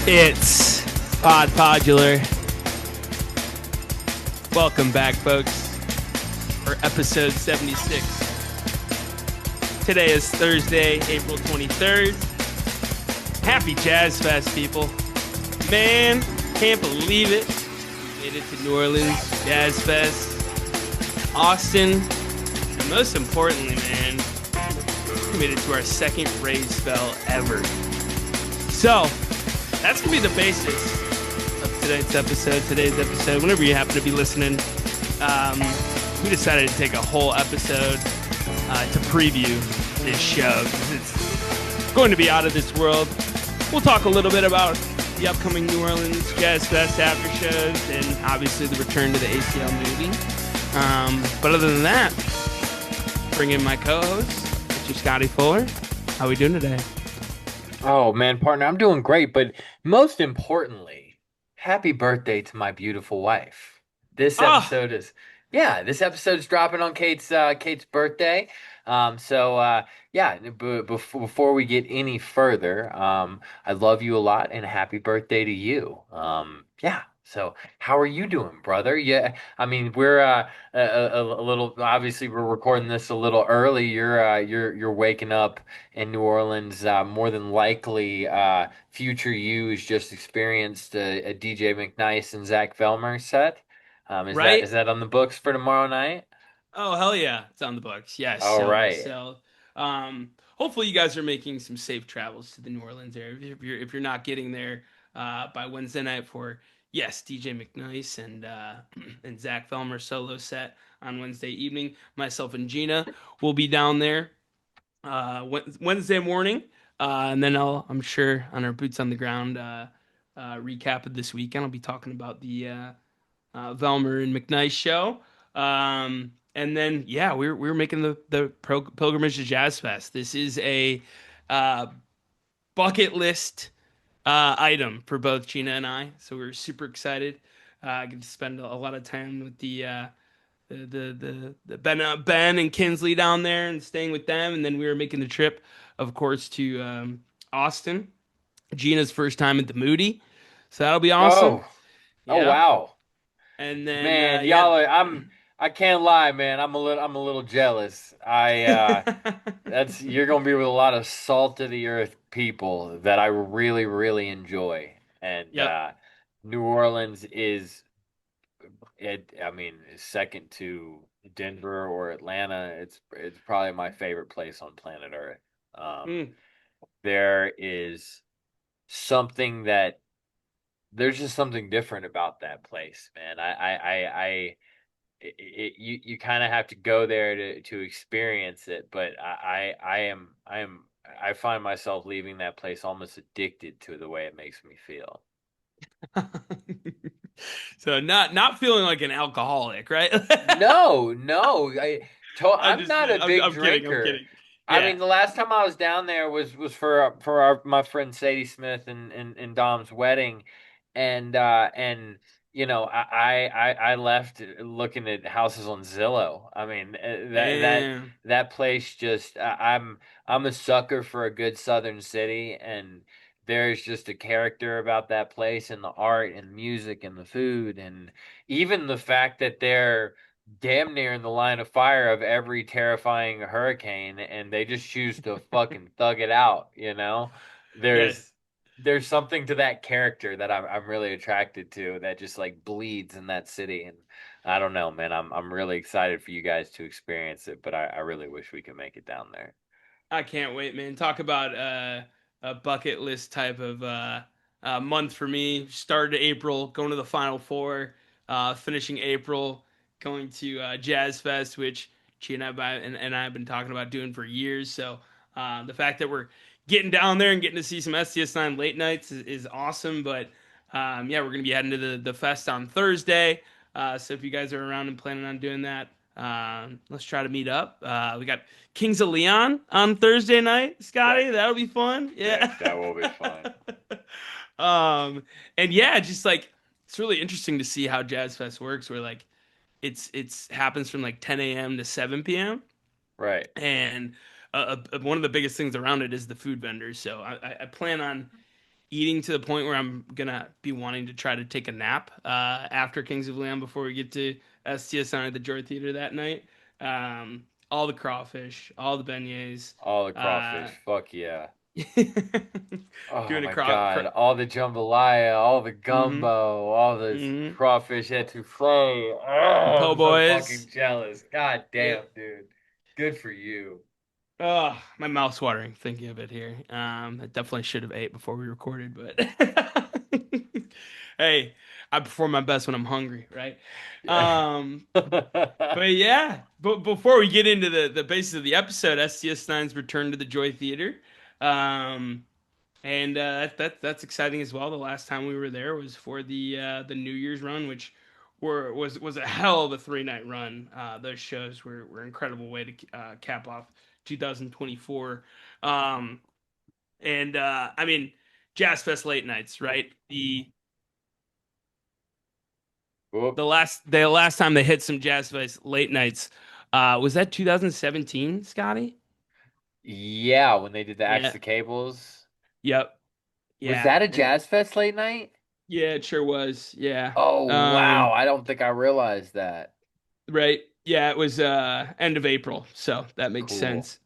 It's Podular. Welcome back, folks, for episode 76. Today is Thursday, April 23rd. Happy Jazz Fest, people. Man, can't believe it. We made it to New Orleans Jazz Fest, Austin, and most importantly, man, we made it to our second raise spell ever. So, that's going to be the basis of today's episode. Whenever you happen to be listening, we decided to take a whole episode to preview this show. It's going to be out of this world. We'll talk a little bit about the upcoming New Orleans Jazz Fest after shows and obviously the return to the ACL movie. But other than that, bring in my co-host, Mr. Scotty Fuller. How are we doing today? Oh man, partner, I'm doing great, but most importantly, happy birthday to my beautiful wife. This Oh, episode is this episode is dropping on Kate's birthday. Before we get any further, I love you a lot and happy birthday to you. So how are you doing, brother? Yeah, I mean, we're a little obviously we're recording this a little early. You're waking up in New Orleans. More than likely, future you has just experienced a DJ McNice and Zach Velmer set. Is that right? is that on the books for tomorrow night? Oh, hell yeah. It's on the books. Yes. All So, right. so, hopefully you guys are making some safe travels to the New Orleans area. If you're not getting there, by Wednesday night for, yes, DJ McNice and, and Zach Felmer solo set on Wednesday evening. Myself and Gina will be down there, Wednesday morning. And then I'm sure on our boots on the ground, recap of this weekend, I'll be talking about the, Velmer and McNice show. And then yeah, we're making the pilgrimage to Jazz Fest. This is a uh, bucket list item for both Gina and I. So we're super excited. I get to spend a lot of time with the Ben and Kinsley down there and staying with them. And then we were making the trip, of course, to Austin. Gina's first time at the Moody, so that'll be awesome. Oh, oh Yep. wow. And then Man, yeah. I can't lie, man. I'm a little jealous. That's you're gonna be with a lot of salt of the earth people that I really, really enjoy. And Yep. New Orleans I mean, is second to Denver or Atlanta. It's probably my favorite place on planet Earth. Um, Mm. there is something that there's just something different about that place, man. You kind of have to go there to experience it, but I find myself leaving that place almost addicted to the way it makes me feel. So not feeling like an alcoholic, right? No, no, I'm not a big I'm kidding. I'm drinker. kidding. I Yeah. mean, the last time I was down there was for my friend Sadie Smith and Dom's wedding, and I left looking at houses on Zillow. I mean Damn. that place just I'm a sucker for a good Southern city, and there's just a character about that place and the art and music and the food and even the fact that they're damn near in the line of fire of every terrifying hurricane and they just choose to fucking thug it out, you know? Yes. There's there's something to that character that I'm really attracted to that just like bleeds in that city, and I don't know, man. I'm really excited for you guys to experience it, but I really wish we could make it down there. I can't wait, man. Talk about a bucket list type of month for me. Started April, going to the Final Four, finishing April, going to Jazz Fest, which she and I have been talking about doing for years. So the fact that we're getting down there and getting to see some STS9 late nights is awesome. But yeah, we're going to be heading to the fest on Thursday. So if you guys are around and planning on doing that, let's try to meet up. We got Kings of Leon on Thursday night, That Scotty. That'll be fun. yeah, Yeah. that will be fun. um, and yeah, just like it's really interesting to see how Jazz Fest works, where like it's happens from like 10 a.m. to 7 p.m. Right. and one of the biggest things around it is the food vendors. So I plan on eating to the point where I'm gonna be wanting to try to take a nap after Kings of Leon before we get to STS9 at the Joy Theater that night. All the crawfish, all the beignets, All the uh, crawfish. Fuck yeah. Oh doing a my God. All the yeah. jambalaya, all the Mm-hmm. gumbo, all this Mm-hmm. crawfish etouffee. The Oh, po' I'm so fucking boys. jealous. God Yep. damn, dude. Good for you. Oh, my mouth's watering thinking of it here. I definitely should have ate before we recorded, but hey, I perform my best when I'm hungry, right? Yeah. Um, but yeah, but before we get into the basis of the episode, STS9's return to the Joy Theater. Um, and that's exciting as well. The last time we were there was for the New Year's run, which was a hell of a 3 night run. Those shows were an incredible way to cap off 2024. Um, and I mean, Jazz Fest late nights, right? Whoop. The last time they hit some Jazz Fest late nights, was that 2017, Scotty? Yeah, when they did the Axe Yeah. the Cables. Yep. Was Yeah. that a Jazz Fest late night? Yeah, it sure was. Yeah. Oh, wow. Um, I don't think I realized that. right. Yeah, it was end of April, so that makes Cool. sense.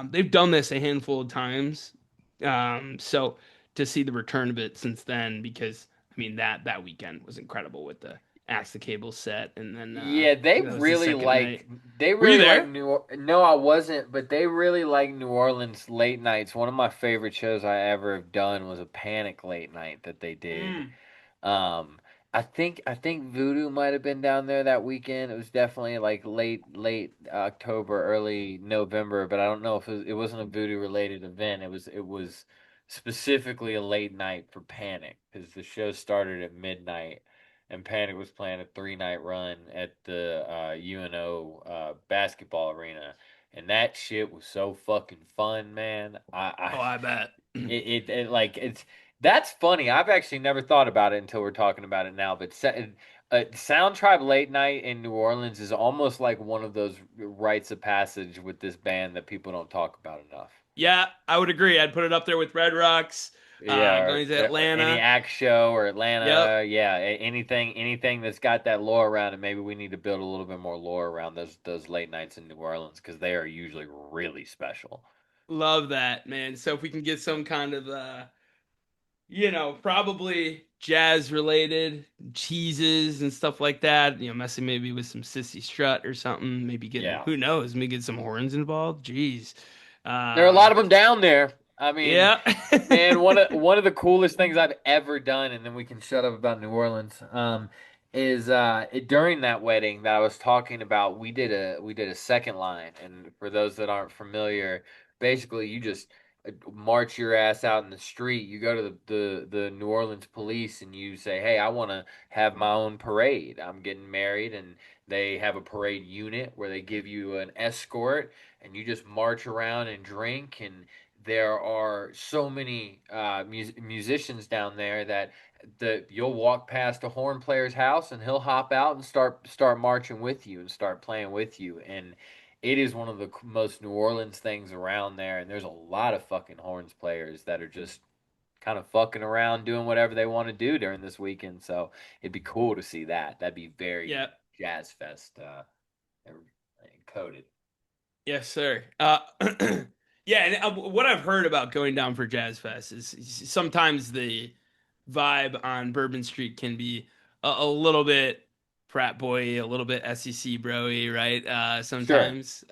They've done this a handful of times. So to see the return of it since then, because I mean that weekend was incredible with the Axe the Cable set, and then Yeah, I think that was the second night. they Were you really like there? New Or No, I wasn't, but they really like New Orleans late nights. One of my favorite shows I ever have done was a Panic late night that they did. Mm. Um, I think Voodoo might have been down there that weekend. It was definitely like late October, early November, but I don't know if it wasn't a Voodoo related event. It was specifically a late night for Panic because the show started at midnight, and Panic was playing a 3 night run at the UNO basketball arena, and that shit was so fucking fun, man. Oh, I bet. It like it's That's funny. I've actually never thought about it until we're talking about it now. But Sound Tribe Late Night in New Orleans is almost like one of those rites of passage with this band that people don't talk about enough. Yeah, I would agree. I'd put it up there with Red Rocks, Yeah, going to or any Atlanta. act show or Yep. Atlanta. Yeah, anything that's got that lore around it. Maybe we need to build a little bit more lore around those late nights in New Orleans because they are usually really special. Love that, man. So if we can get some kind of probably jazz related cheeses and stuff like that. Messing maybe with some Sissy Strut or something. Maybe getting, Yeah. who knows, maybe get some horns involved. Jeez. There are a lot Um, of them down there. I mean, yeah. man, one of the coolest things I've ever done, and then we can shut up about New Orleans. Is during that wedding that I was talking about, we did a second line, and for those that aren't familiar, basically you just march your ass out in the street. You go to the New Orleans police and you say, "Hey, I want to have my own parade. I'm getting married," and they have a parade unit where they give you an escort and you just march around and drink. And there are so many musicians down there that you'll walk past a horn player's house and he'll hop out and start marching with you and start playing with you. And it is one of the most New Orleans things around there. And there's a lot of fucking horns players that are just kind of fucking around doing whatever they want to do during this weekend. So it'd be cool to see that. That'd be very Yeah. Jazz Fest coded. Yes, sir. Yeah, and what I've heard about going down for Jazz Fest is sometimes the vibe on Bourbon Street can be a little bit frat boy, a little bit SEC broy, right? Sure. Sometimes,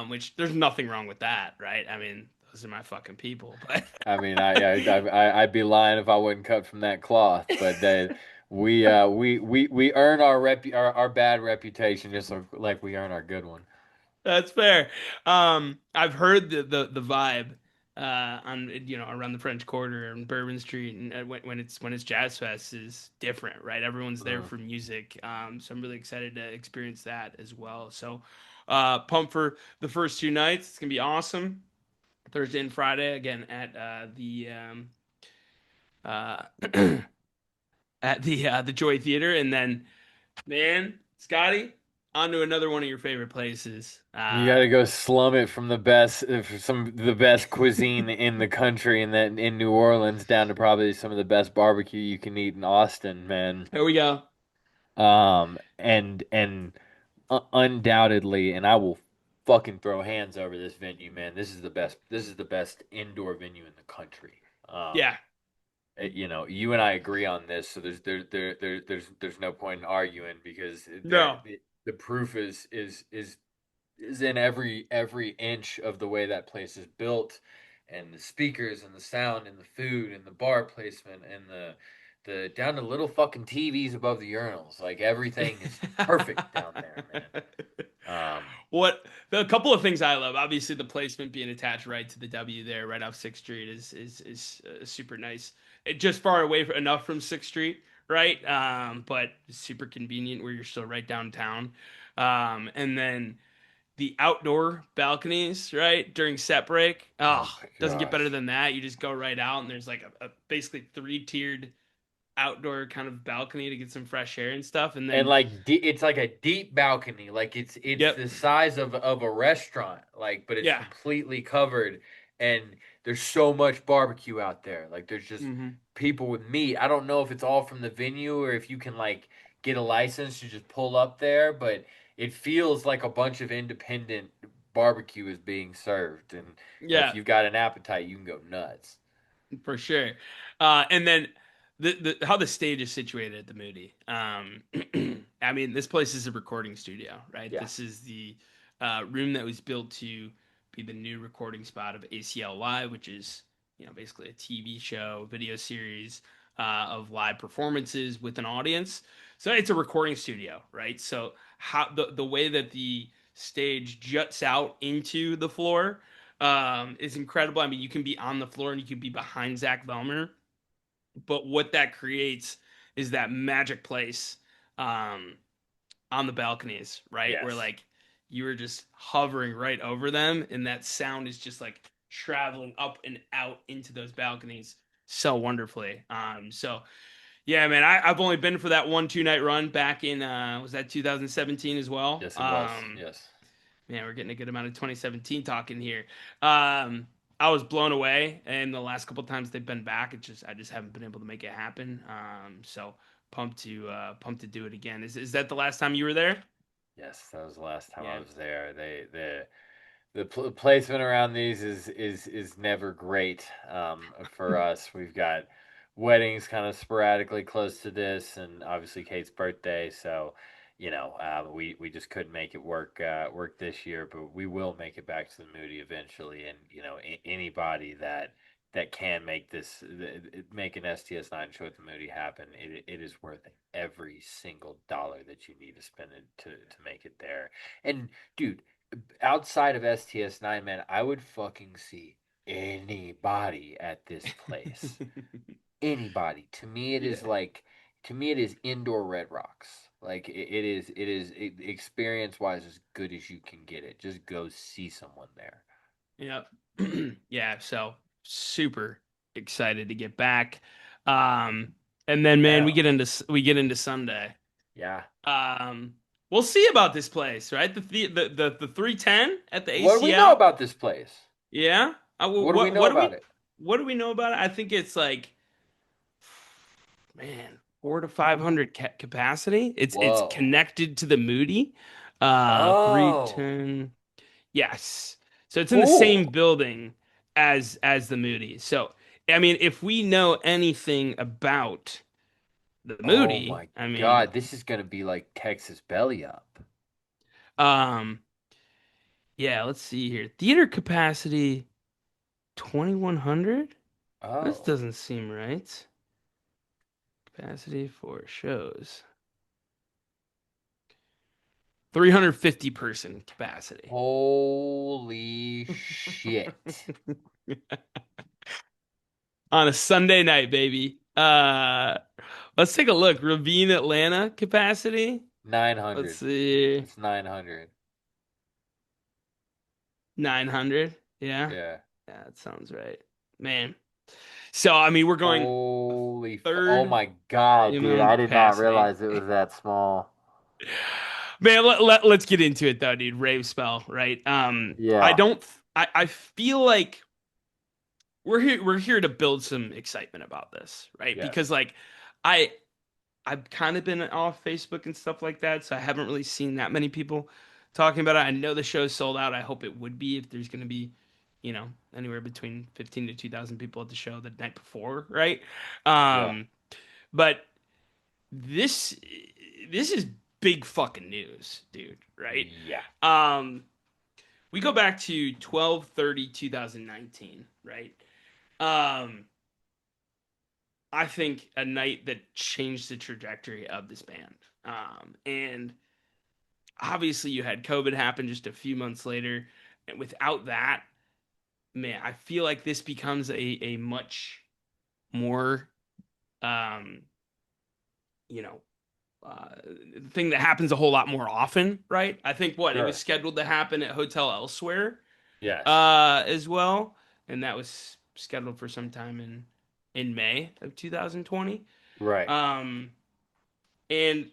which there's nothing wrong with that, right? I mean, those are my fucking people, but I mean, I'd be lying if I wasn't cut from that cloth. But we earn our bad reputation just like we earn our good one. that's fair. I've heard the vibe on around the French Quarter and Bourbon Street, and when it's Jazz Fest is different, right? Everyone's there Uh, for music, so I'm really excited to experience that as well. So, pumped for the first 2 nights. It's gonna be awesome. Thursday and Friday again at uh, at the Joy Theater, and then man, Scotty. on to another one of your favorite places. You got to go slum it from the best, for some the best cuisine in the country, and then in New Orleans down to probably some of the best barbecue you can eat in Austin, man. Here we go. And undoubtedly, and I will fucking throw hands over this venue, man. This is the best. This is the best indoor venue in the country. Um, Yeah. you and I agree on this, so there's no point in arguing because No. the proof is in every inch of the way that place is built, and the speakers and the sound and the food and the bar placement and the down to little fucking TVs above the urinals. Like everything is perfect down there, man. What a couple of things I love. Obviously, the placement being attached right to the W there, right off Sixth Street, is super nice. It just far away enough from Sixth Street, right? But super convenient where you're still right downtown. And then the outdoor balconies, right, during set break. Oh Oh, my doesn't get better gosh. than that. You just go right out, and there's like a basically three-tiered outdoor kind of balcony to get some fresh air and stuff. And And then, like it's like a deep balcony, like it's yep, the size of a restaurant, like but it's yeah, completely covered, and there's so much barbecue out there. Like there's just hmm people with meat. I don't know if it's all from the venue or if you can like get a license to just pull up there, but it feels like a bunch of independent barbecue is being served, and if yeah. you've got an appetite, you can go nuts. For sure. And then the how the stage is situated at the Moody. I mean, this place is a recording studio, right? Yeah. This is the room that was built to be the new recording spot of ACL Live, which is basically a TV show, video series of live performances with an audience. So it's a recording studio, right? So how the way that the stage juts out into the floor is incredible. I mean, you can be on the floor and you can be behind Zach Velmer, but what that creates is that magic place um, on the balconies, right? Where Yes. like you were just hovering right over them, and that sound is just like traveling up and out into those balconies so wonderfully. So yeah, man, I've only been for that 1 2 night run back in was that 2017 as well. Yes, it was. Yes. Man, we're getting a good amount of 2017 talking here. Um, I was blown away, and the last couple times they've been back, I just haven't been able to make it happen. So pumped to do it again. Is that the last time you were there? Yes, that was the last time I Yeah. was there. The placement around these is never great for us. We've got weddings kind of sporadically close to this, and obviously Kate's birthday. So, we just couldn't make it work this year, but we will make it back to the Moody eventually. And anybody that can make make an STS9 show at the Moody happen, it is worth every single dollar that you need to spend it to make it there. And dude, outside of STS9, man, I would fucking see anybody at this place. Anybody. Yeah. To me, it is indoor Red Rocks. Like experience wise as good as you can get it. Just go see someone there. Yeah. Yeah. So super excited to get back. Um, and then man, Hell, we get into Sunday. yeah. Um, we'll see about this place, right? The 310 at the What do we know ACL. about this place? Yeah. What do we know about it? What do we know about it? I think it's like man, 400 to 500 capacity. It's Whoa. connected to the Moody. Oh, 310. Yes. So it's in the same cool. building as the Moody. So I mean, if we know anything about the Oh Moody, my I mean, God, this is gonna be like Texas Belly Up. um, yeah, let's see here. Theater capacity 2100? This Oh, doesn't seem right. Capacity for shows. 350 person capacity. holy shit. On a Sunday night, baby. Let's take a look. Ravine, Atlanta capacity. Let's 900. see. It's 900. 900. Yeah. Yeah. Yeah, that sounds right. Man. So, I mean, we're going Oh third my God, dude. amount I of did not capacity. realize it was that small. Man, let's get into it though, dude. Rave spell, right? I Yeah, don't. I feel like we're here to build some excitement about this, right? yes, Because like, I I've kind of been off Facebook and stuff like that, so I haven't really seen that many people talking about it. I know the show's sold out. I hope it would be if there's going to be, anywhere between 15 to 2,000 people at the show the night before, right? yeah, Um, but this this is big fucking news, dude, right? yeah. Um, we go back to 12/30/2019, right? Um, I think a night that changed the trajectory of this band. And obviously, you had COVID happen just a few months later, and without that, man, I feel like this becomes a much more, um, you know, uh, thing that happens a whole lot more often, right? I think what it was Sure. scheduled to happen at Hotel Elsewhere, Yes. as well, and that was scheduled for some time in May of 2020. Right. Um, and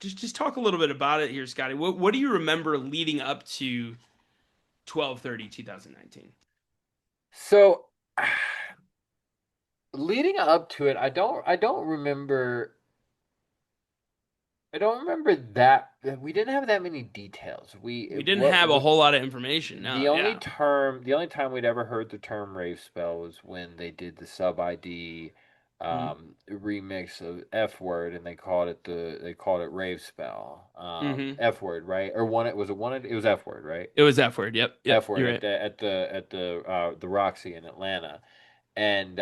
just talk a little bit about it here, Scotty. What do you remember leading up to 12/30/2019? So, leading up to it, I don't remember. I don't remember that we didn't have that many details. We We didn't what have a we whole lot of information. No, yeah. the only time we'd ever heard the term rave spell was when they did the sub ID Mm-hmm. remix of F word, and they called it rave spell. Mm-hmm. F word, right? Or one it was a one it was F word, right? It was F word. Yep. Yep. F word You're at right. the Roxy in Atlanta, and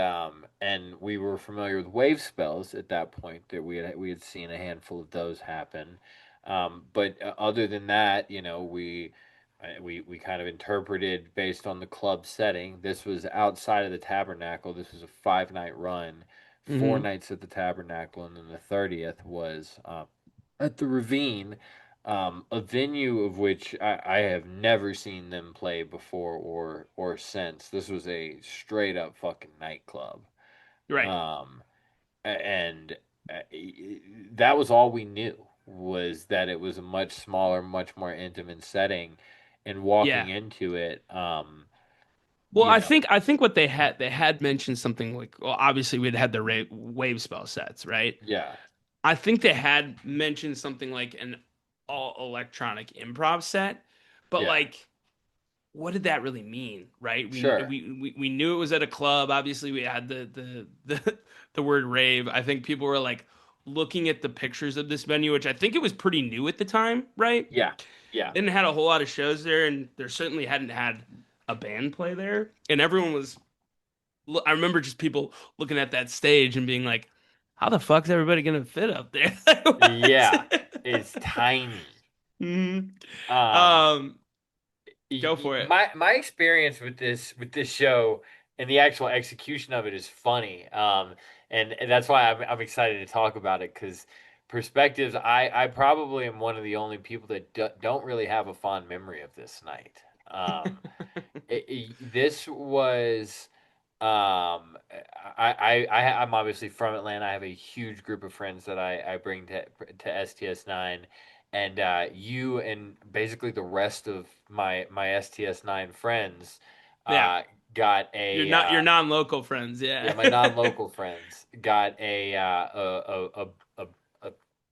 we were familiar with wave spells at that point. That we had seen a handful of those happen, but other than that, we kind of interpreted based on the club setting. This was outside of the Tabernacle. This was a 5 night run, four Mm-hmm. nights at the Tabernacle, and then the 30th was at the Ravine, a venue of which I have never seen them play before or since. This was a straight up fucking nightclub, Right. um, and that was all we knew was that it was a much smaller, much more intimate setting, and Yeah. walking into it, Well, you I know, think I think what they had mentioned something like, well, obviously we'd had the wave spell sets, right? yeah, I think they had mentioned something like an all electronic improv set, but yeah, like, what did that really mean, right? sure, We knew it was at a club. Obviously, we had the word rave. I think people were like looking at the pictures of this venue, which I think it was pretty new at the time, right? yeah, yeah, Didn't had a whole lot of shows there, and there certainly hadn't had a band play there. And everyone was. I remember just people looking at that stage and being like, "How the fuck's everybody gonna fit up there?" yeah. It's tiny. Mhm. Um, Um, go for it. my experience with this show and the actual execution of it is funny, and that's why I'm excited to talk about it because perspectives. I probably am one of the only people that don't really have a fond memory of this night. This was I'm obviously from Atlanta. I have a huge group of friends that I bring to STS9, and you and basically the rest of my STS9 friends Yeah, uh, got your a not your non-local friends. yeah, Yeah, my non-local friends got a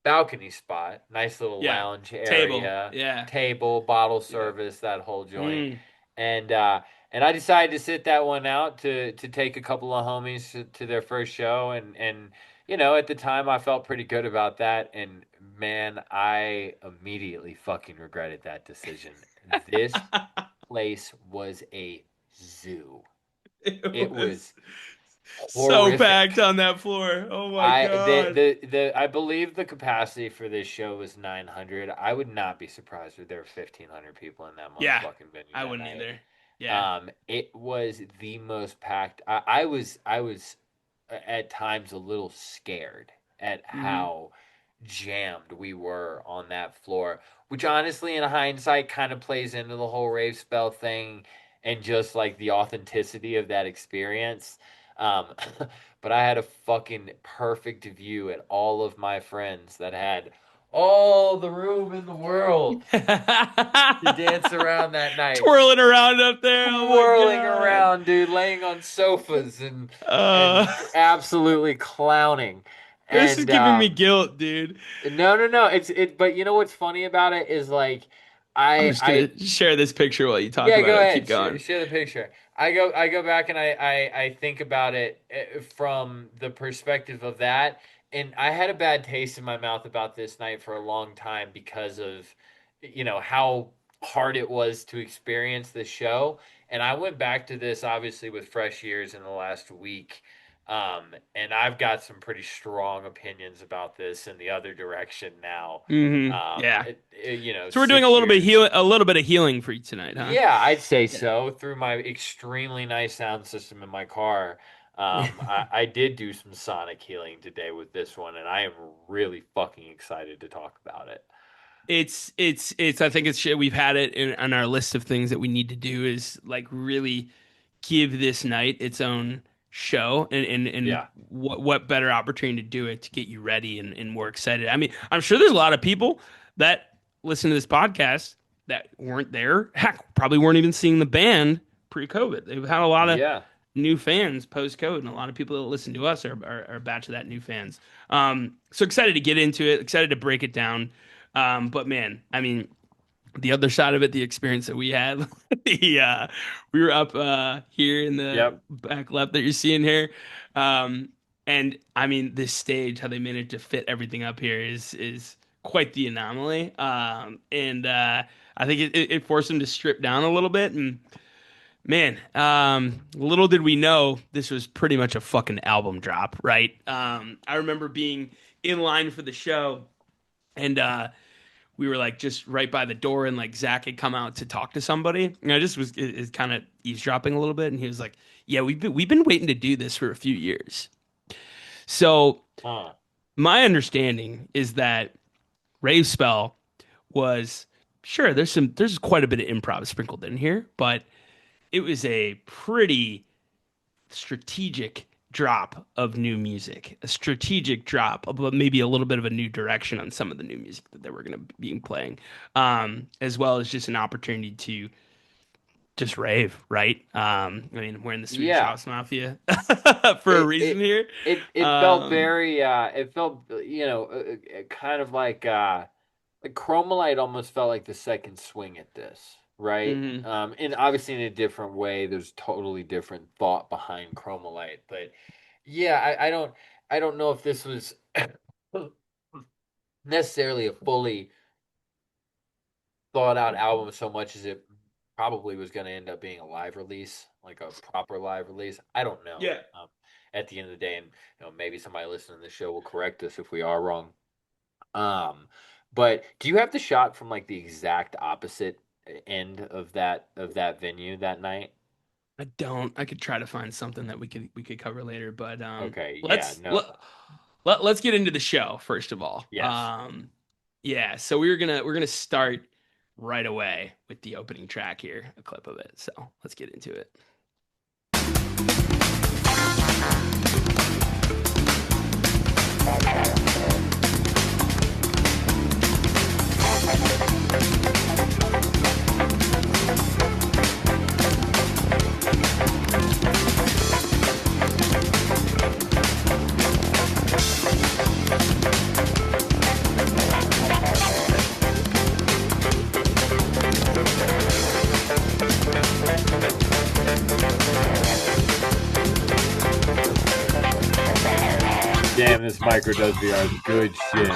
balcony spot, nice little yeah. lounge Table. area, Yeah, table, bottle yeah. service, that whole joint, Mm. and uh, and I decided to sit that one out to take a couple of homies to their first show, and at the time I felt pretty good about that, and man, I immediately fucking regretted that decision. This place was a zoo. It It was was so packed horrific. on that floor. Oh my God. I believe the capacity for this show was 900. I would not be surprised if there were 1,500 people in that Yeah, motherfucking venue I that wouldn't night. either. Yeah. It was the most packed. I was at times a little scared at Hmm. how jammed we were on that floor, which honestly, in hindsight, kind of plays into the whole rave spell thing and just like the authenticity of that experience. Um, but I had a fucking perfect view at all of my friends that had all the room in the world to dance around that night. Twirling around up there. Oh my Twirling God. around, dude, laying on sofas Uh, and absolutely clowning. this is And giving me guilt, dude. no, no, no. But you know what's funny about it is like I'm just I gonna share this picture while you talk yeah, about go it. Keep ahead. going. Share the picture. I go back and I think about it from the perspective of that, and I had a bad taste in my mouth about this night for a long time because of, how hard it was to experience the show. And I went back to this obviously with fresh ears in the last week. And I've got some pretty strong opinions about this in the other direction now. Yeah. So we're doing 6 years. a little bit of healing for you tonight, huh? Yeah, I'd say Yeah. so. Through my extremely nice sound system in my car, I did do some sonic healing today with this one, and I am really fucking excited to talk about it. It's I think it's shit. We've had it on our list of things that we need to do is like really give this night its own show and Yeah. what better opportunity to do it to get you ready and more excited. I mean, I'm sure there's a lot of people that listen to this podcast that weren't there, heck, probably weren't even seeing the band pre-COVID. They've had a lot of Yeah. new fans post-COVID, and a lot of people that listen to us are a batch of that new fans. So excited to get into it, excited to break it down. But man, I mean, the other side of it, the experience that we had, we were up here in the Yep. back left that you're seeing here. Um, and I mean, this stage, how they managed to fit everything up here is quite the anomaly. And I think it forced them to strip down a little bit. And man, little did we know this was pretty much a fucking album drop, right? I remember being in line for the show and we were like just right by the door, and like Zach had come out to talk to somebody, and I just was is kind of eavesdropping a little bit, and he was like, "Yeah, we've been waiting to do this for a few years." So Huh. my understanding is that Rave Spell was sure there's quite a bit of improv sprinkled in here, but it was a pretty strategic drop of new music, a strategic drop of maybe a little bit of a new direction on some of the new music that they were going to be playing, as well as just an opportunity to just rave, right? I mean, we're in the Swedish Yeah. House Mafia for a It reason it here. it felt Um, very it felt kind of like Chromolite almost felt like the second swing at this, right? mhm. And obviously in a different way, there's totally different thought behind Chromolite, but yeah, I don't know if this was necessarily a fully thought out album so much as it probably was going to end up being a live release, like a proper live release. I don't know. Yeah, At the end of the day, and maybe somebody listening to the show will correct us if we are wrong. Um, but do you have the shot from like the exact opposite end of that venue that night? I don't. I could try to find something that we could cover later, but Okay, yeah, let's no, let's get into the show first of all. yes. Yeah, so we're gonna start right away with the opening track here, a clip of it. So let's get into it. Damn, this micro does VR good shit.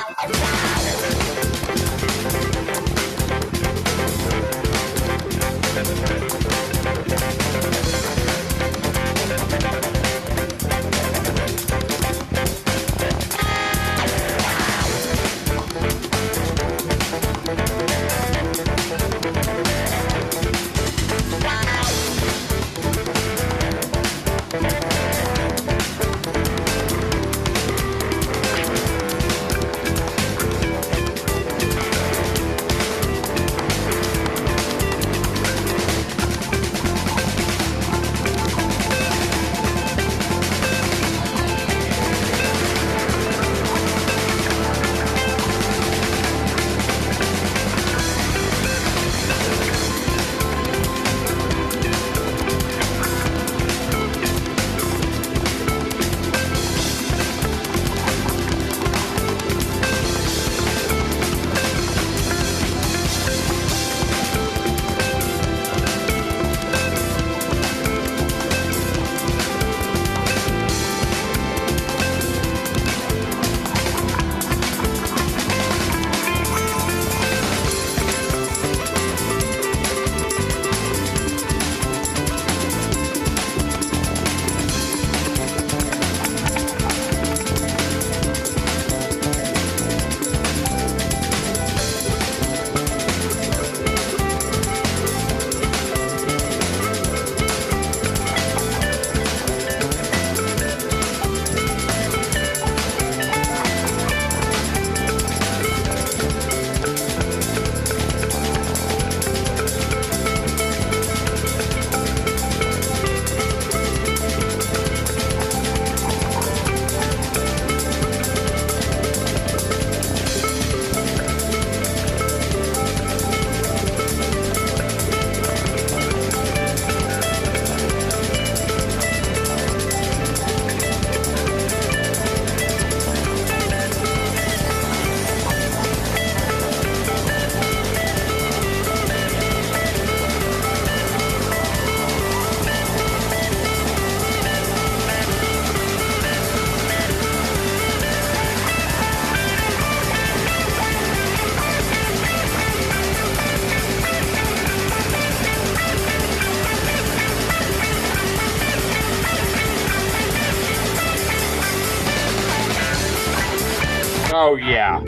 Oh yeah.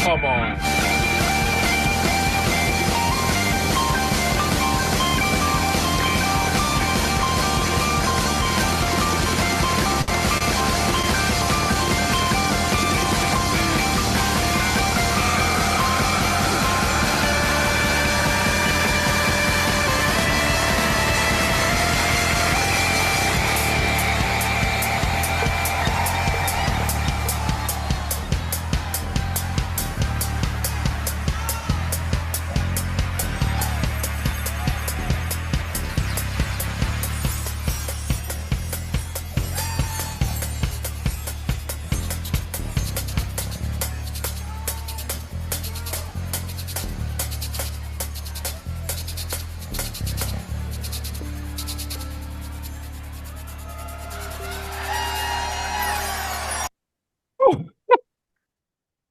Come on.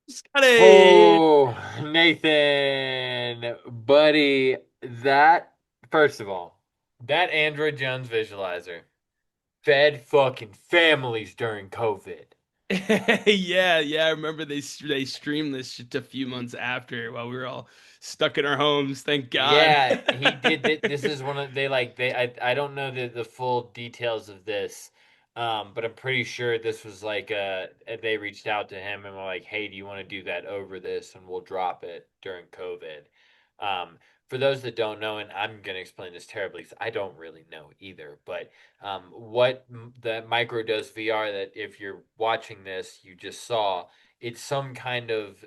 Scotty. Oh, Nathan, buddy, that first of all, that Android Jones visualizer fed fucking families during COVID. Yeah, yeah. I remember they streamed this shit a few months after while we were all stuck in our homes. Thank God. Yeah, he did. This is one of they like they. I don't know the full details of this, but I'm pretty sure this was like they reached out to him and were like, "Hey, do you want to do that over this, and we'll drop it during COVID." For those that don't know, and I'm gonna explain this terribly, 'cause I don't really know either. But the microdose VR that if you're watching this, you just saw it's some kind of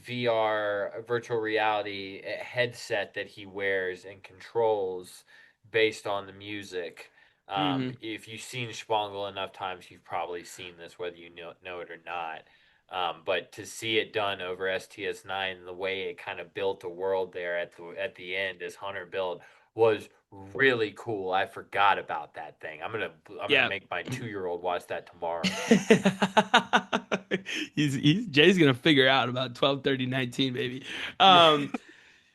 VR virtual reality headset that he wears and controls based on the music. Hmm. If you've seen Spangle enough times, you've probably seen this, whether you know it or not. But to see it done over STS9, the way it kind of built a world there at the end as Hunter built was really cool. I forgot about that thing. I'm gonna Yeah. make my 2-year old watch that tomorrow. He's Jay's gonna figure out about 12:30:19, baby. Um,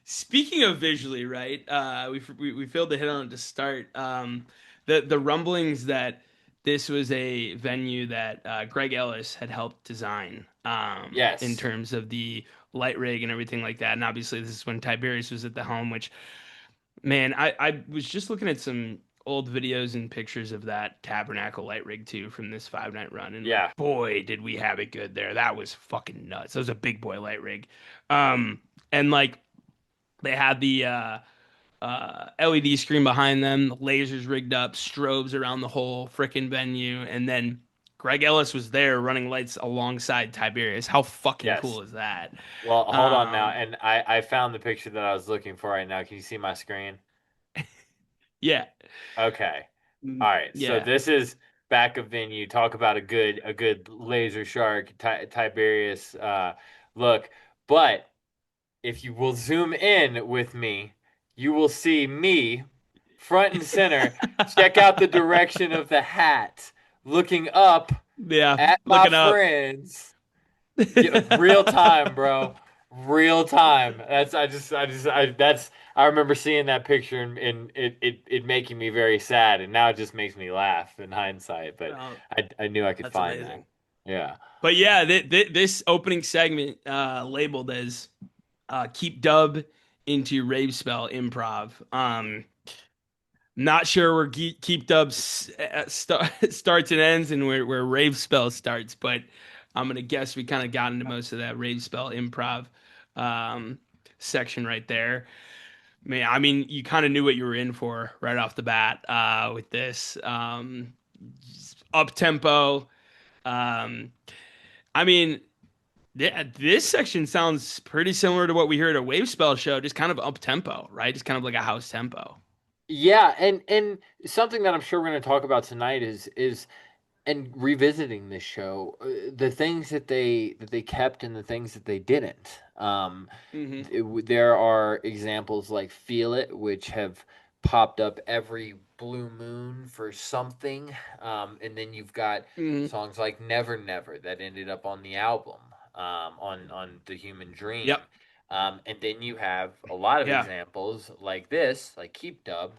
Speaking of visually, right? We failed to hit on it to start. The rumblings that this was a venue that Greg Ellis had helped design in Yes. terms of the light rig and everything like that. And obviously, this is when Tiberius was at the helm, which man, I was just looking at some old videos and pictures of that Tabernacle light rig too from this 5 night run, and like Yeah. boy did we have it good there. That was fucking nuts. That was a big boy light rig. Um, and like they had the LED screen behind them, lasers rigged up, strobes around the whole freaking venue, and then Greg Ellis was there running lights alongside Tiberius. How fucking Yes. cool is that? Well, hold on now, Um, and I found the picture that I was looking for right now. Can you see my screen? yeah. Okay. All right. So Yeah. this is back of venue. Talk about a good laser shark Tiberius look. But if you will zoom in with me, you will see me front and center. Check out the direction of the hat, looking up Yeah, at my looking up. friends. Yeah, real time, bro. Real time. I remember seeing that picture and it making me very sad, and now it just makes me laugh in hindsight. But Oh, I knew I could that's find that. amazing. Yeah. But yeah, this opening segment labeled as keep dub into rave spell improv. Not sure where keep dubs starts and ends and where rave spell starts, but I'm gonna guess we kind of got into most of that rave spell improv um, section right there. Man, I mean, you kind of knew what you were in for right off the bat with this up tempo. Um, I mean, this section sounds pretty similar to what we heard at Wave Spell show, just kind of up tempo, right? Just kind of like a house tempo. Yeah, and something that I'm sure we're going to talk about tonight is and revisiting this show, the things that they kept and the things that they didn't. Hmm. There are examples like "Feel It," which have popped up every blue moon for something, and then you've got Hmm. songs like "Never Never" that ended up on the album, on "The Human Yep. Dream." And then you have a lot of Yeah. examples like this, like "Keep Dub,"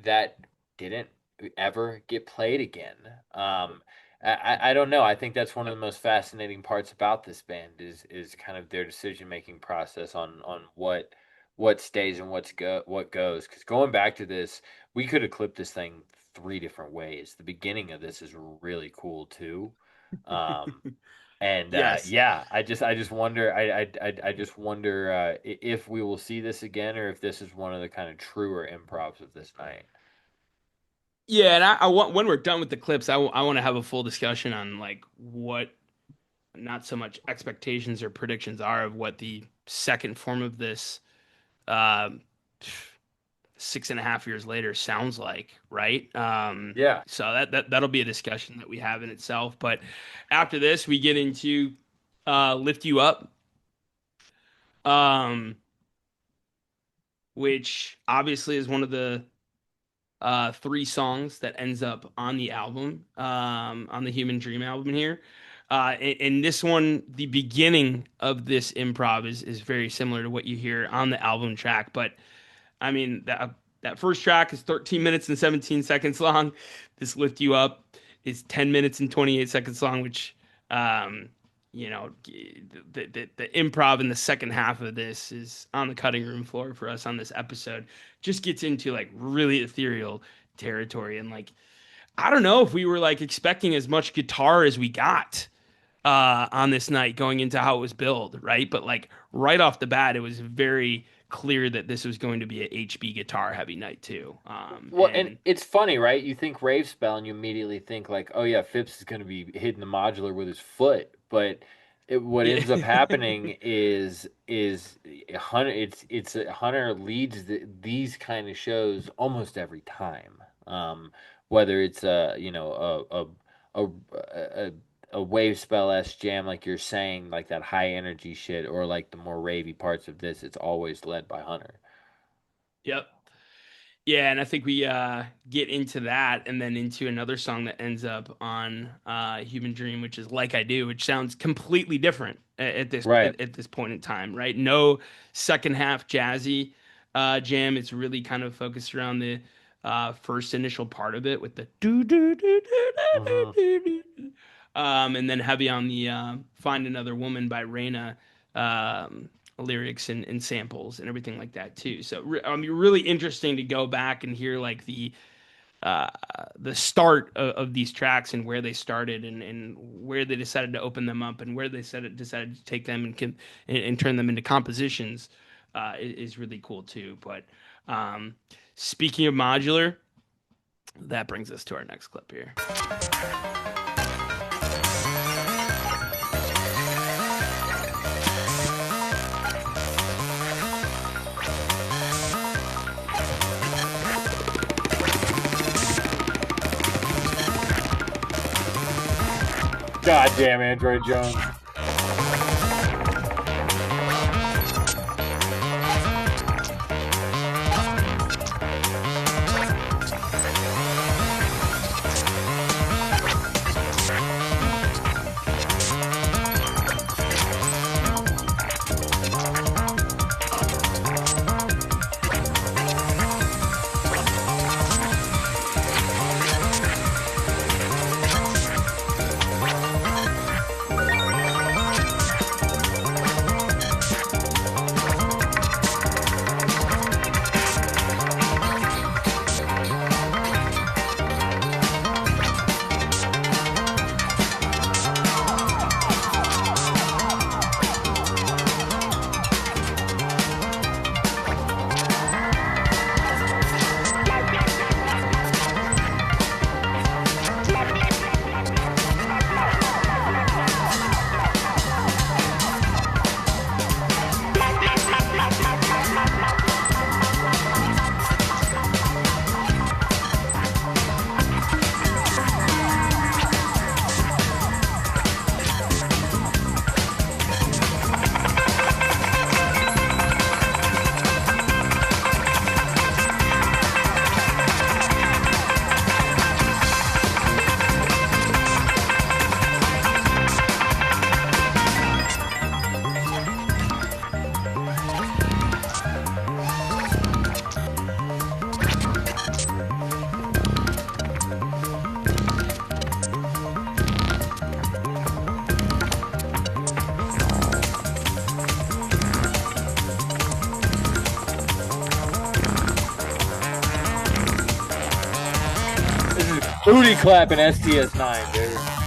that didn't ever get played again. Um, I don't know. I think that's one of the most fascinating parts about this band is kind of their decision making process on what stays and what goes. Because going back to this, we could have clipped this thing three different ways. The beginning of this is really cool too. Um, and Yes. yeah, I just wonder I just wonder if we will see this again or if this is one of the kind of truer improvs of this night. Yeah, and I want when we're done with the clips, I want to have a full discussion on like what not so much expectations or predictions are of what the second form of this uh, 6.5 years later sounds like, right? Yeah. So that'll be a discussion that we have in itself. But after this, we get into "Lift You Up," um, which obviously is one of the three songs that ends up on the album, on the Human Dream album here. And this one, the beginning of this improv is very similar to what you hear on the album track, but I mean that first track is 13 minutes and 17 seconds long. This "Lift You Up" is 10 minutes and 28 seconds long, which um, the improv in the second half of this is on the cutting room floor for us on this episode. Just gets into like really ethereal territory, and like I don't know if we were like expecting as much guitar as we got on this night going into how it was billed, right? But like right off the bat, it was very clear that this was going to be a HB guitar heavy night too. Well, and it's funny, right? You think rave spell, and you immediately think like, oh yeah, Phipps is going to be hitting the modular with his foot. But what Yeah, ends up happening is Hunter. Hunter leads these kind of shows almost every time. Whether it's a a, a wave spell s jam like you're saying, like that high energy shit, or like the more ravey parts of this, it's always led by Hunter. yep. Yeah, and I think we get into that and then into another song that ends up on Human Dream, which is "Like I Do," which sounds completely different Right. at this point in time, right? No second half jazzy jam. It's really kind of focused around the first initial part of it with the do do do do do Hmm. do do do. And then heavy on the "Find Another Woman" by Raina. Lyrics and samples and everything like that too. So I mean, really interesting to go back and hear like the uh, the start of these tracks and where they started and where they decided to open them up and where they decided to take them and turn them into compositions is really cool too. But um, speaking of modular, that brings us to our next clip here. Goddamn Android Jones. Booty clapping STS9, dude.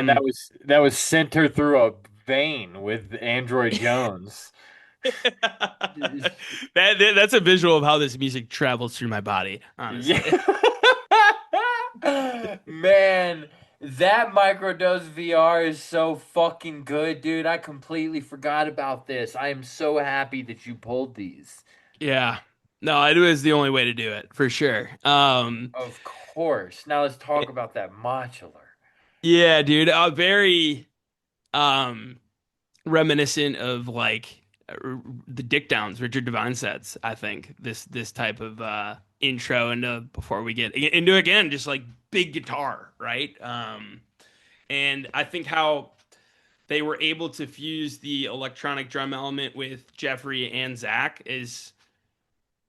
Man, Um, that was sent her through a vein with Android Jones. that's a visual of how this music travels through my body, Yeah. honestly. Man, that microdose VR is so fucking good, dude. I completely forgot about this. I am so happy that you pulled these. Yeah. No, it was the only way to do it for sure. Of course. Now let's talk about that modular. Yeah, dude, very um reminiscent of like the Dick Downs, Richard Devine sets. I think this type of intro into before we get into again just like big guitar, right? And I think how they were able to fuse the electronic drum element with Jeffrey and Zach is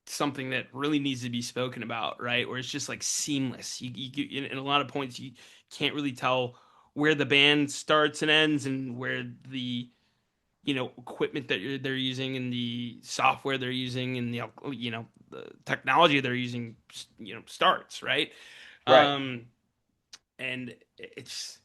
something that really needs to be spoken about, right? Where it's just like seamless. In a lot of points you can't really tell where the band starts and ends and where the equipment that they're using and the software they're using and the technology they're using starts, right? Right. um and it's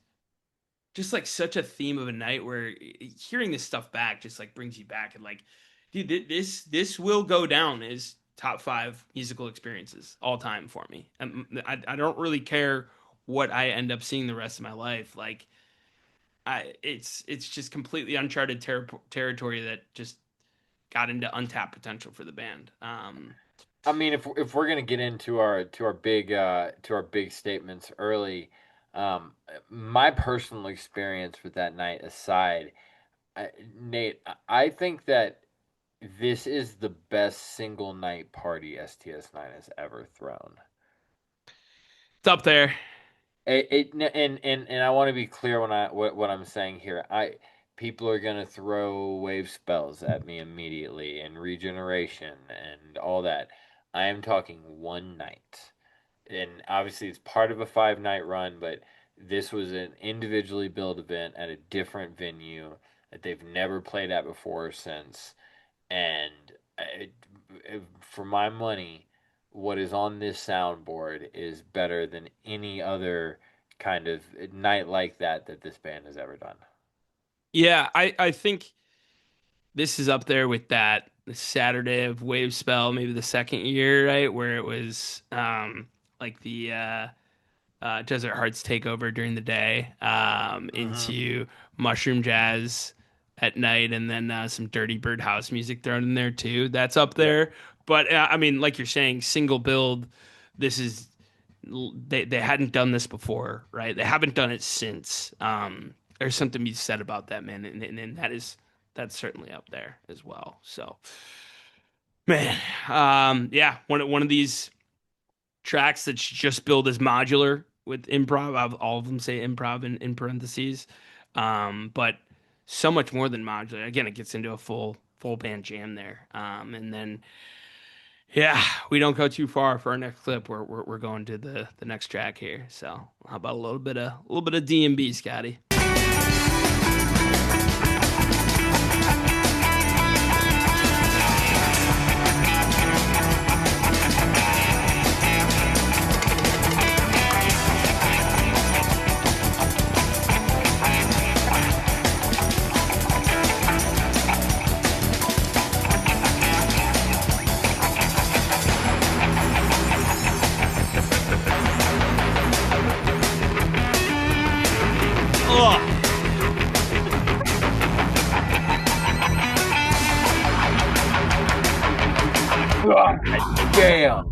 just like such a theme of a night where hearing this stuff back just like brings you back and like, dude, this will go down as top five musical experiences all time for me. I don't really care what I end up seeing the rest of my life. Like, it's just completely uncharted territory that just got into untapped potential for the band. I mean, if we're gonna get into our to our big statements early, my personal experience with that night aside, Nate, I think that this is the best single night party STS9 has ever thrown. It's up there. And I want to be clear when what I'm saying here. People are gonna throw wave spells at me immediately and regeneration and all that. I am talking one night, and obviously it's part of a 5 night run, but this was an individually built event at a different venue that they've never played at before or since. And for my money, what is on this soundboard is better than any other kind of night like that this band has ever done. Yeah, I think this is up there with that the Saturday of Wave Spell, maybe the second year, right, where it was like the Desert Hearts takeover during the day, Mm-hmm. into Mushroom Jazz at night, and then some Dirty Bird house music thrown in there too. That's up Yep. there. But I mean, like you're saying, single build. This is they hadn't done this before, right? They haven't done it since. There's something to be said about that, man, and that's certainly up there as well. So, man, yeah, one of these tracks that's just billed as modular with improv. All of them say improv in parentheses, but so much more than modular. Again, it gets into a full band jam there, and then yeah, we don't go too far for our next clip. We're going to the next track here. So how about a little bit of D&B, Scotty? Oh, God damn.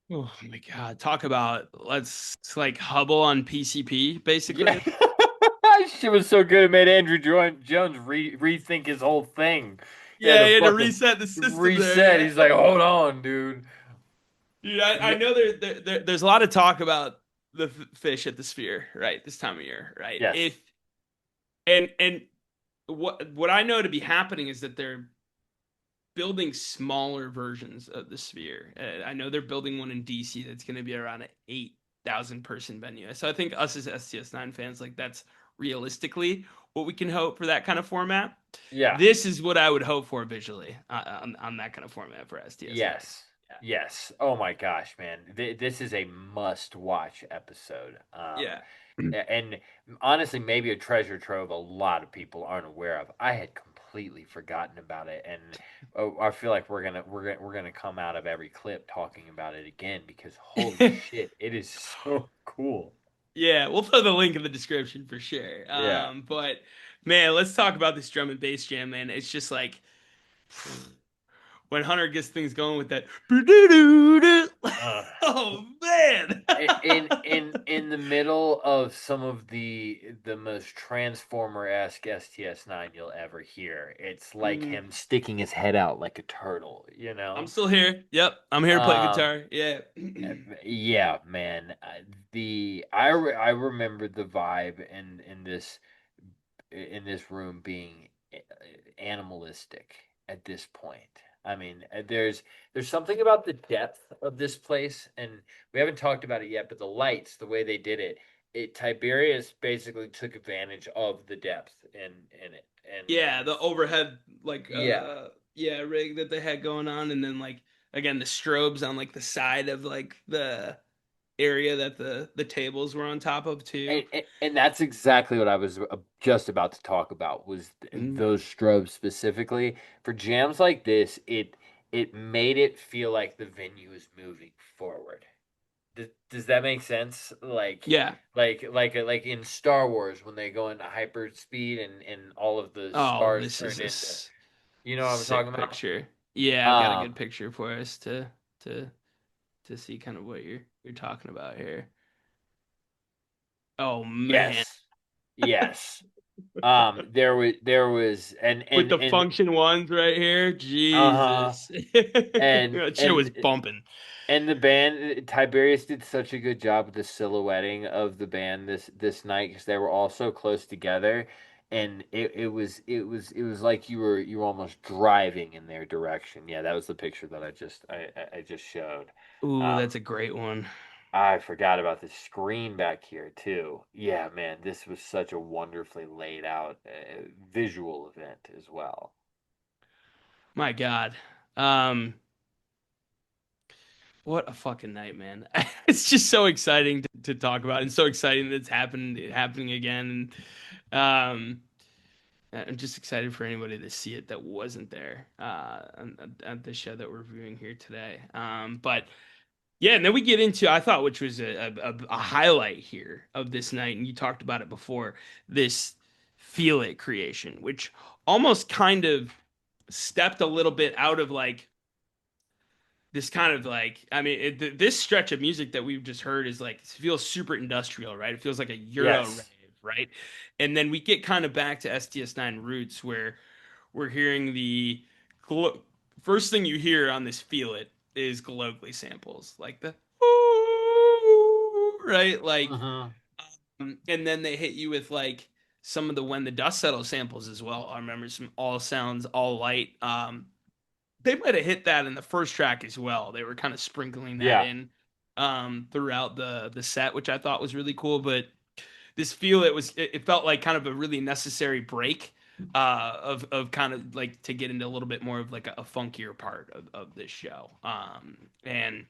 Oh my God. Talk about let's like Hubble on PCP, Yeah. basically. Shit was so good it made Jones rethink his whole thing. He had Yeah, to he had to fucking reset the system reset. there. He's Yeah. like, hold on, dude. Dude, I know there's a lot of talk about the fish at the sphere, right? This time of year, right? Yes. If and what I know to be happening is that they're building smaller versions of the sphere. I know they're building one in DC that's going to be around an 8,000 person venue. So I think us as STS9 fans, like that's realistically what we can hope for that kind of format. Yeah. This is what I would hope for visually on that kind of format for STS9. Yes. Yes. Oh my gosh, man. This is a must-watch episode. Yeah. And honestly, maybe a treasure trove a lot of people aren't aware of. I had completely forgotten about it, and I feel like we're gonna come out of every clip talking about it again because holy Yeah. shit, it is so cool. Yeah, we'll throw the link in the description for sure. Yeah. But man, let's talk about this drum and bass jam, man. It's just like when Hunter gets things going with that. Uh, Oh man. in the middle of some of the most Transformer-esque STS9 you'll ever hear. It's like Mm, him sticking his head out like a turtle, I'm still here. Yep, I'm here to play Um, guitar. Yeah. yeah, man. I remember the vibe in this room being animalistic at this point. I mean, there's something about the depth of this place, and we haven't talked about it yet. But the lights, the way they did it, Tiberius basically took advantage of the depth in it, Yeah, and the overhead like yeah. yeah, rig that they had going on, and then like again the strobes on like the side of like the area that the tables were on top of And, too. and, and that's exactly what I was just about to talk about was Mm. those strobes specifically for jams like this. It made it feel like the venue is moving forward. Does that make sense? Yeah. Like in Star Wars when they go into hyper speed and all of the Oh, stars this is turn a into, what I'm sick talking about? picture. Yeah, I've got a good Um, picture for us to to see kind of what you're talking about here. Oh man. yes, yes. There was With the and function ones right here. uh-huh. Jesus. And That shit was and bumping. And the band, Tiberius did such a good job with the silhouetting of the band this night because they were all so close together, and it was like you were almost driving in their direction. Yeah, that was the picture that I just showed. Ooh, Um, that's a great one. I forgot about the screen back here too. Yeah, man, this was such a wonderfully laid out visual event as well. My God. What a fucking night, man. It's just so exciting to talk about and so exciting that it's happening again. And I'm just excited for anybody to see it that wasn't there at the show that we're viewing here today. But yeah, and then we get into I thought which was a highlight here of this night, and you talked about it before, this feel it creation, which almost kind of stepped a little bit out of like this kind of like I mean this stretch of music that we've just heard is like it feels super industrial, right? It feels like a Euro rave, Yes. right? And then we get kind of back to STS9 roots where we're hearing the first thing you hear on this feel it is Globally samples like the right like Hmm. and then they hit you with like some of the When the Dust Settles samples as well. I remember some All Sounds All Light. They might have hit that in the first track as well. They were kind of sprinkling that Yeah. in throughout the set, which I thought was really cool. But this feel it felt like kind of a really necessary break of kind of like to get into a little bit more of like a funkier part of this show. And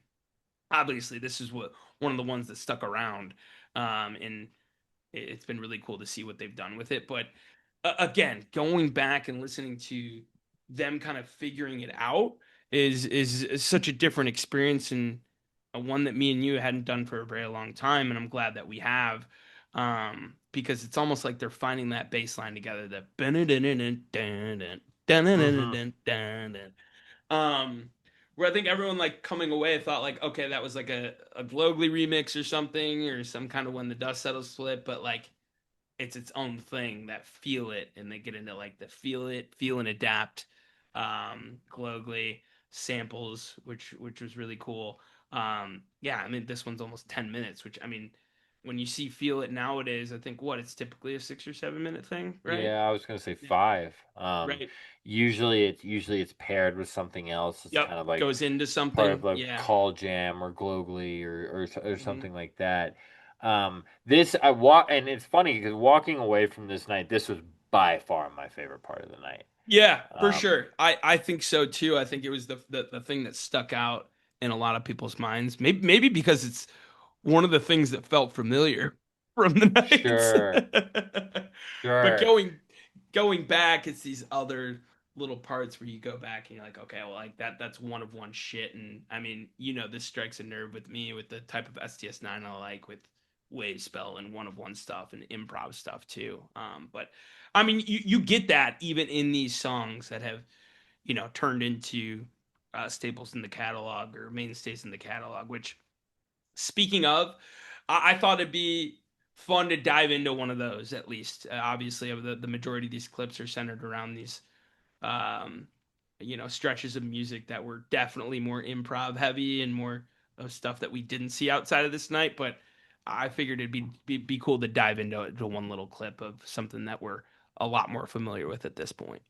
obviously this is what one of the ones that stuck around. And it's been really cool to see what they've done with it. But again, going back and listening to them kind of figuring it out is such a different experience and a one that me and you hadn't done for a very long time, and I'm glad that we have. Because it's almost like they're finding that bass line together. That Hmm. um, where I think everyone like coming away thought like, okay, that was like a Glowgly remix or something, or some kind of When the Dust Settles split, but like it's its own thing, that Feel It, and they get into like the Feel It, Feel and Adapt, Glowgly samples, which was really cool. Yeah, I mean this one's almost 10 minutes, which I mean when you see Feel It nowadays, I think what it's typically a 6 or 7 minute thing, right? Yeah, I was gonna say Yeah. five. Right. Usually it's paired with something else. It's Yep. kind of like Goes into part of something. like Yeah. Call Jam or Glowgly or Hmm. something like that. This I walk and it's funny because walking away from this night, this was by far my favorite part of the night. Yeah, for Um, sure. I think so too. I think it was the thing that stuck out in a lot of people's minds. Maybe because it's one of the things that felt familiar from the sure, night. But sure. going back, it's these other little parts where you go back and you're like, okay, well, like that's one of one shit. And I mean, this strikes a nerve with me with the type of STS9 I like, with wave spell and one of one stuff and improv stuff too. But I mean, you get that even in these songs that have turned into staples in the catalog or mainstays in the catalog. Which, speaking of, I thought it'd be fun to dive into one of those at least. Obviously, the majority of these clips are centered around these, um, stretches of music that were definitely more improv heavy and more of stuff that we didn't see outside of this night. But I figured it'd be cool to dive into one little clip of something that we're a lot more familiar with at this point.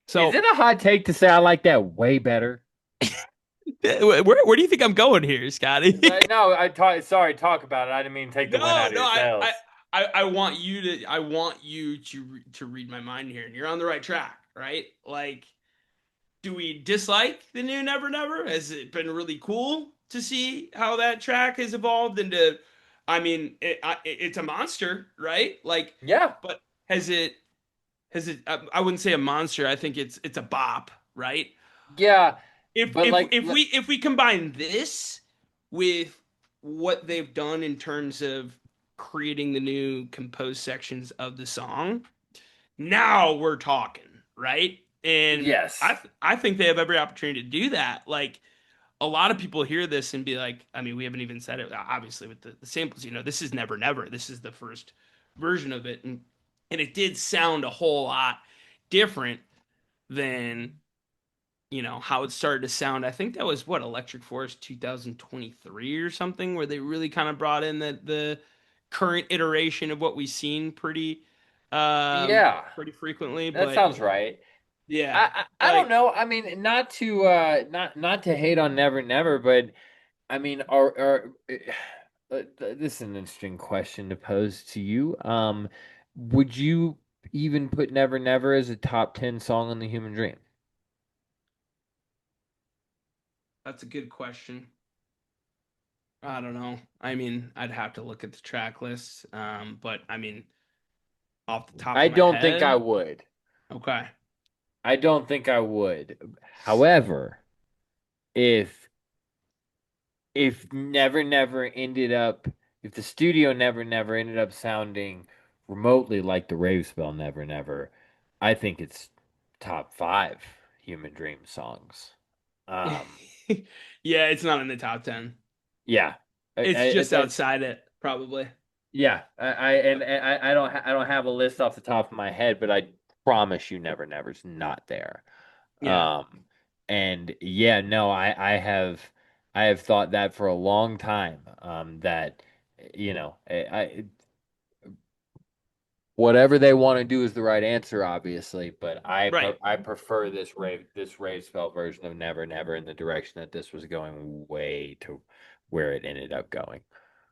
Is So, it a hot take to say I like that way better? where do you think I'm going here, Scotty? No, sorry, talk about it. I didn't mean to take the wind out No, of no, your I, sails. I want you to, to read my mind here, and you're on the right track, right? Like, do we dislike the new Never Never? Has it been really cool to see how that track has evolved into? I mean, it's a monster, right? Like, Yeah, but has it? Has it? I wouldn't say a monster. I think it's a bop, right? yeah, if but if like, if we combine this with what they've done in terms of creating the new composed sections of the song, now we're talking, right? And yes, I think they have every opportunity to do that. Like a lot of people hear this and be like, I mean, we haven't even said it obviously with the samples. This is Never Never. This is the first version of it, and it did sound a whole lot different than how it started to sound. I think that was what Electric Forest 2023 or something, where they really kind of brought in the current iteration of what we've seen yeah, pretty frequently. that But sounds right. yeah, I don't like know. I mean, not to hate on Never Never, but I mean, this is an interesting question to pose to you. Would you even put Never Never as a top 10 song on the Human Dream? that's a good question. I don't know. I mean, I'd have to look at the track list. But I mean, off the top I of my don't think I head, would. okay. I don't think I would. However, if if Never Never ended up, if the studio Never Never ended up sounding remotely like the Rave Spell Never Never, I think it's top five Human Dream songs. Um, Yeah, it's not in the top 10. yeah, It's just that outside it, probably. yeah, I don't have a list off the top of my head, but I promise you, Never Never's not there. Yeah. Um, and yeah, no, I have thought that for a long time. That whatever they want to do is the right answer, obviously. But Right. I prefer this rave spell version of Never Never in the direction that this was going way to where it ended up going.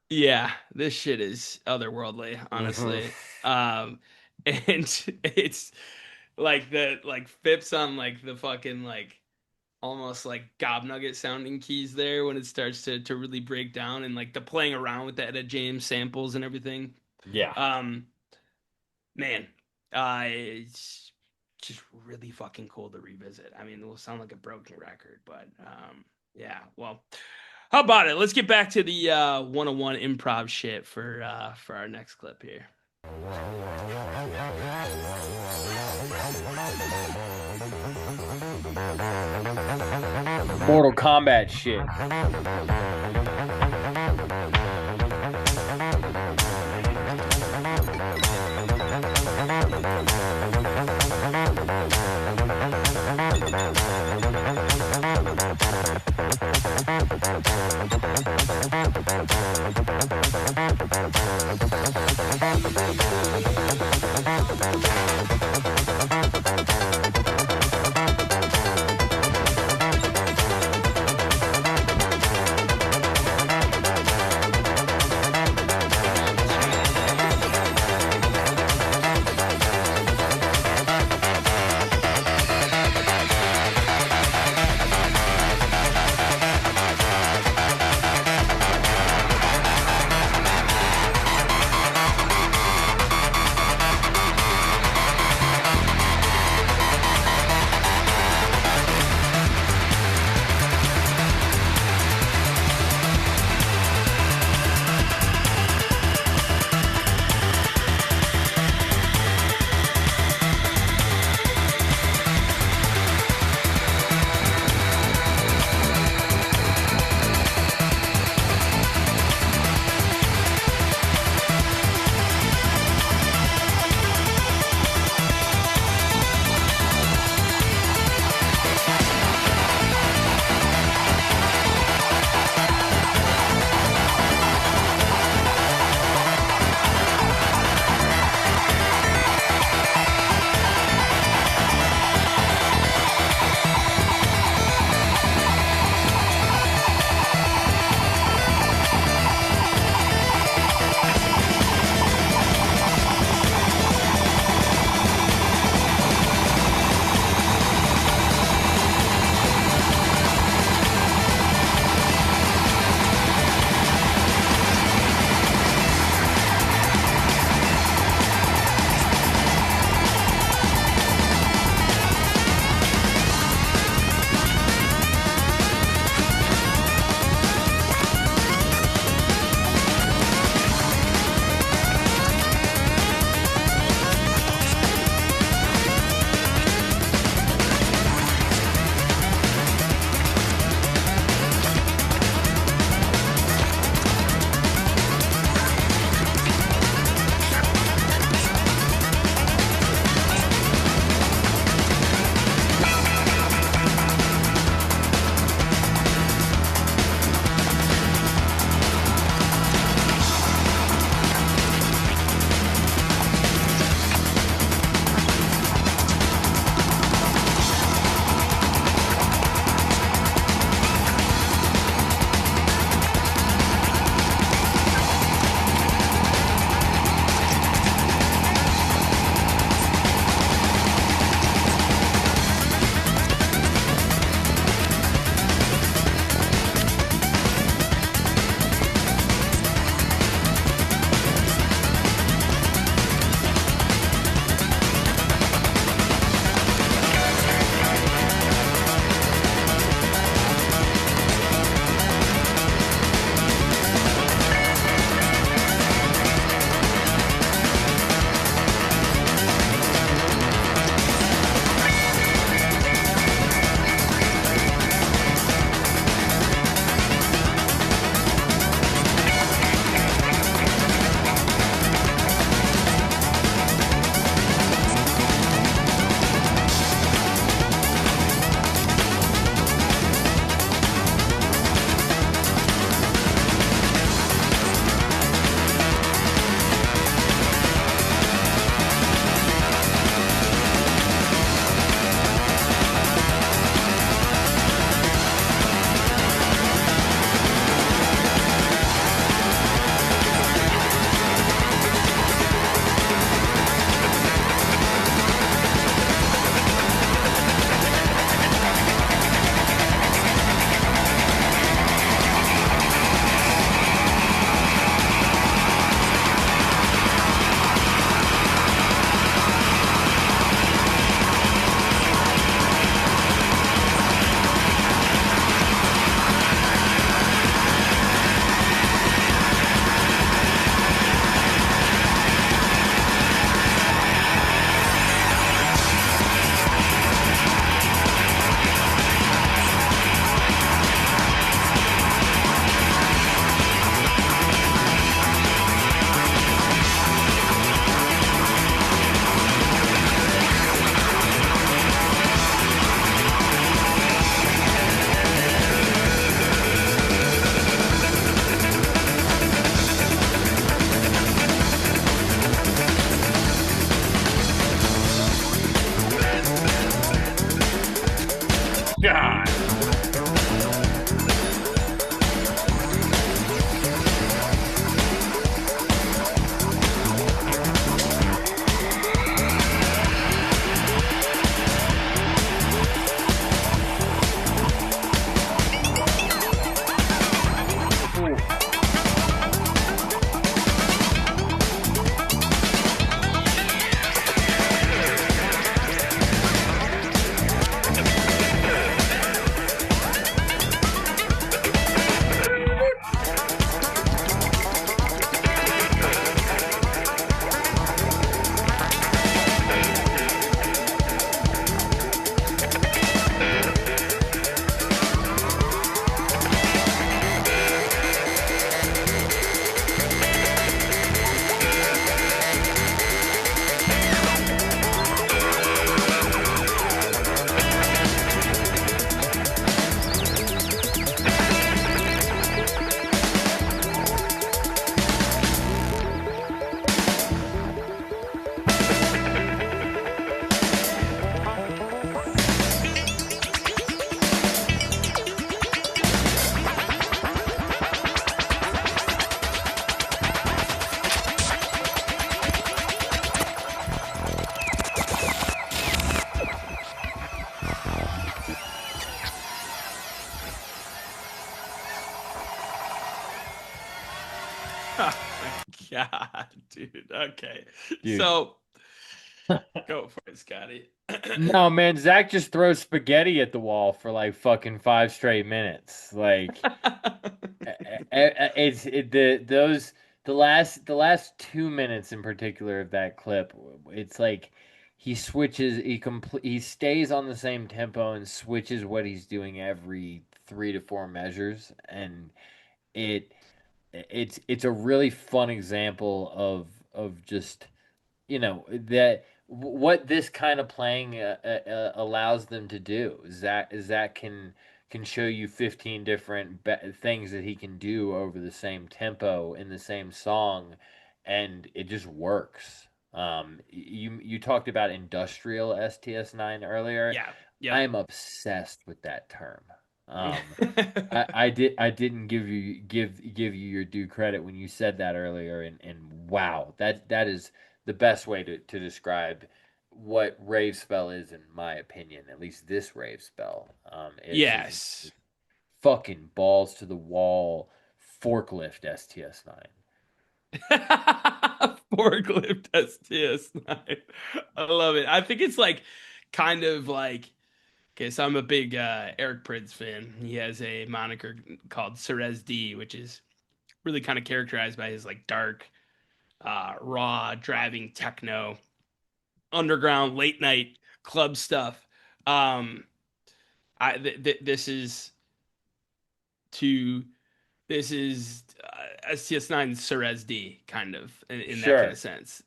Yeah, this shit is otherworldly, Hmm. honestly. And it's like the fips on like the fucking like almost like gobnugget sounding keys there when it starts to really break down and like the playing around with the Etta James samples and everything. Yeah. Um, man, it's just really fucking cool to revisit. I mean, it will sound like a broken record, but yeah. Well, how about it? Let's get back to the 101 improv shit for our next clip here. Mortal Kombat shit. God. Ooh. Oh my God, dude. Okay. Dude. So go for it, Scotty. No, man, Zach just throws spaghetti at the wall for like fucking 5 straight minutes. Like it's the last 2 minutes in particular of that clip. It's like he stays on the same tempo and switches what he's doing every 3 to 4 measures, and it it's a really fun example of just that what this kind of playing allows them to do is that can show you 15 different things that he can do over the same tempo in the same song, and it just works. You talked about industrial STS9 earlier. Yeah. I Yep. am obsessed with that term. I didn't give you your due credit when you said that earlier, and wow, that is the best way to describe what rave spell is, in my opinion. At least this rave spell. It's just Yes. fucking balls to the wall forklift STS9. Forklift STS9. I love it. I think it's like kind of like okay, so I'm a big Eric Prydz fan. He has a moniker called Cerez D, which is really kind of characterized by his like dark, raw, driving techno, underground, late night club stuff. Um, this is to this is STS9 Cerez D kind of in that kind of Sure. sense.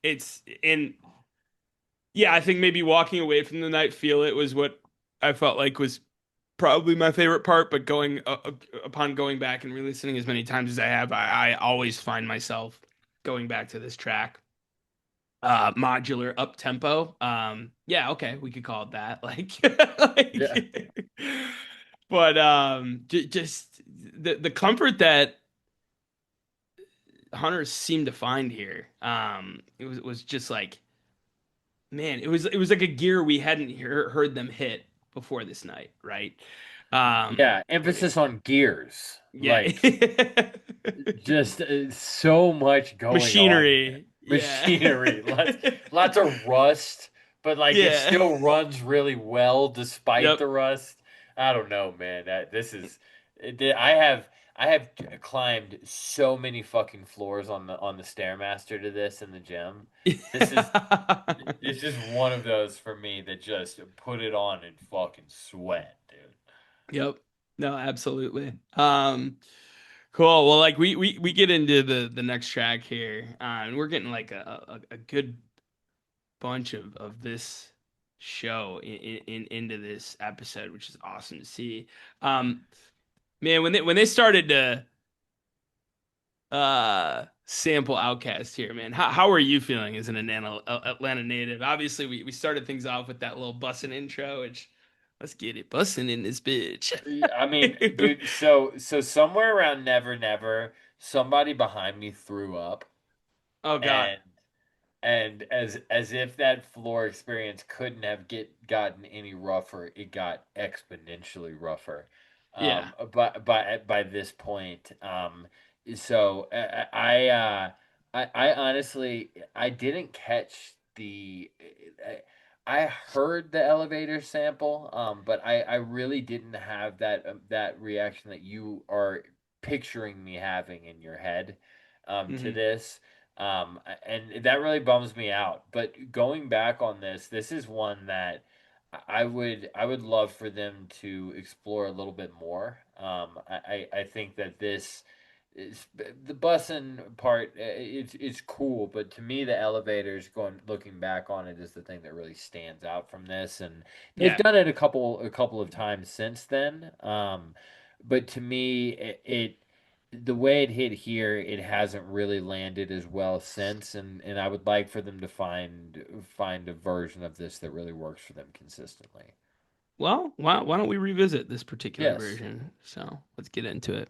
It's in yeah, I think maybe walking away from the night feel it was what I felt like was probably my favorite part. But going upon going back and re-listening as many times as I have, I always find myself going back to this track. Modular up tempo. Yeah, okay, we could call it that. Like, Yeah. like but just the comfort that hunters seem to find here. It was just like man, it was like a gear we hadn't heard them hit before this night, right? Yeah. Where they, Emphasis on gears. yeah, Like just so much going on here. machinery, yeah, Machinery, lots of rust, but like it yeah, still runs really well despite yep. the rust. I don't know, man. This is I have climbed so many fucking floors on the Stairmaster to this in the gym. This is it's just one of those for me that just put it on and fucking sweat, dude. Yep. No, absolutely. Cool. Well, like we get into the next track here, and we're getting like a good bunch of this show into this episode, which is awesome to see. Um, man, when they started to sample Outcast here, man, how are you feeling as an Atlanta native? Obviously, we started things off with that little bussin' intro, which Let's get it busting in this bitch. I mean, dude, so somewhere around Never Never, somebody behind me threw up, Oh God. and as if that floor experience couldn't have gotten any rougher, it got exponentially rougher. Yeah. But by this point, so I honestly I didn't catch the. I heard the elevator sample, but I really didn't have that reaction that you are picturing me having in your head, to Hmm. this. And that really bums me out. But going back on this is one that I would love for them to explore a little bit more. I think that this is the busing part. It's cool, but to me, the elevators going looking back on it is the thing that really stands out from this. And they've Yeah. done it a couple of times since then. But to me, it the way it hit here, it hasn't really landed as well since, and I would like for them to find a version of this that really works for them consistently. Well, why don't we revisit this particular Yes. version? So let's get into it.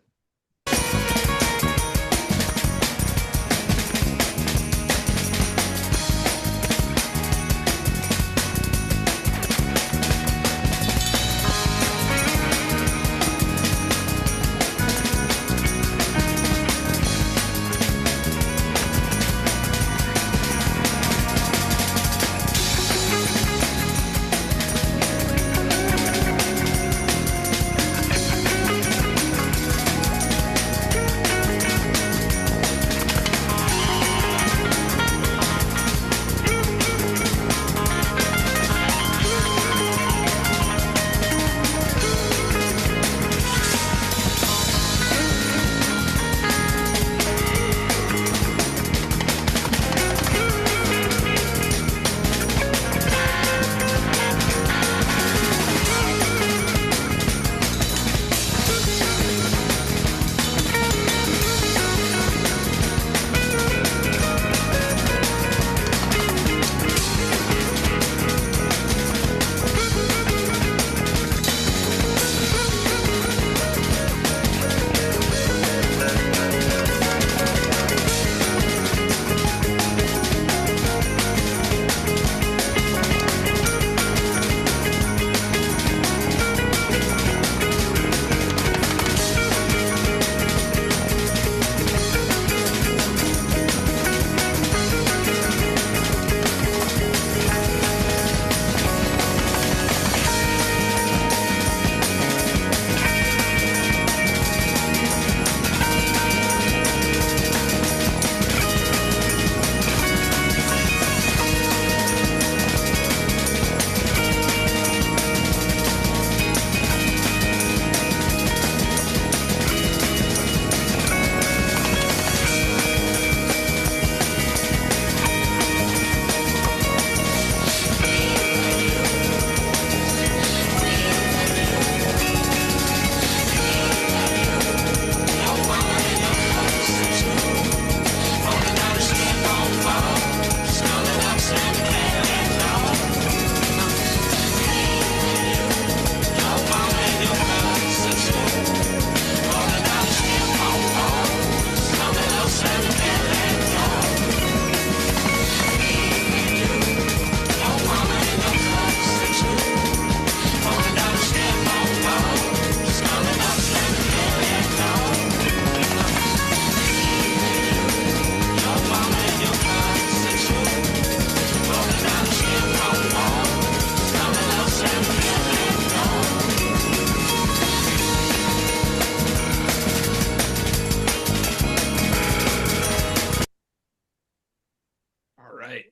All right.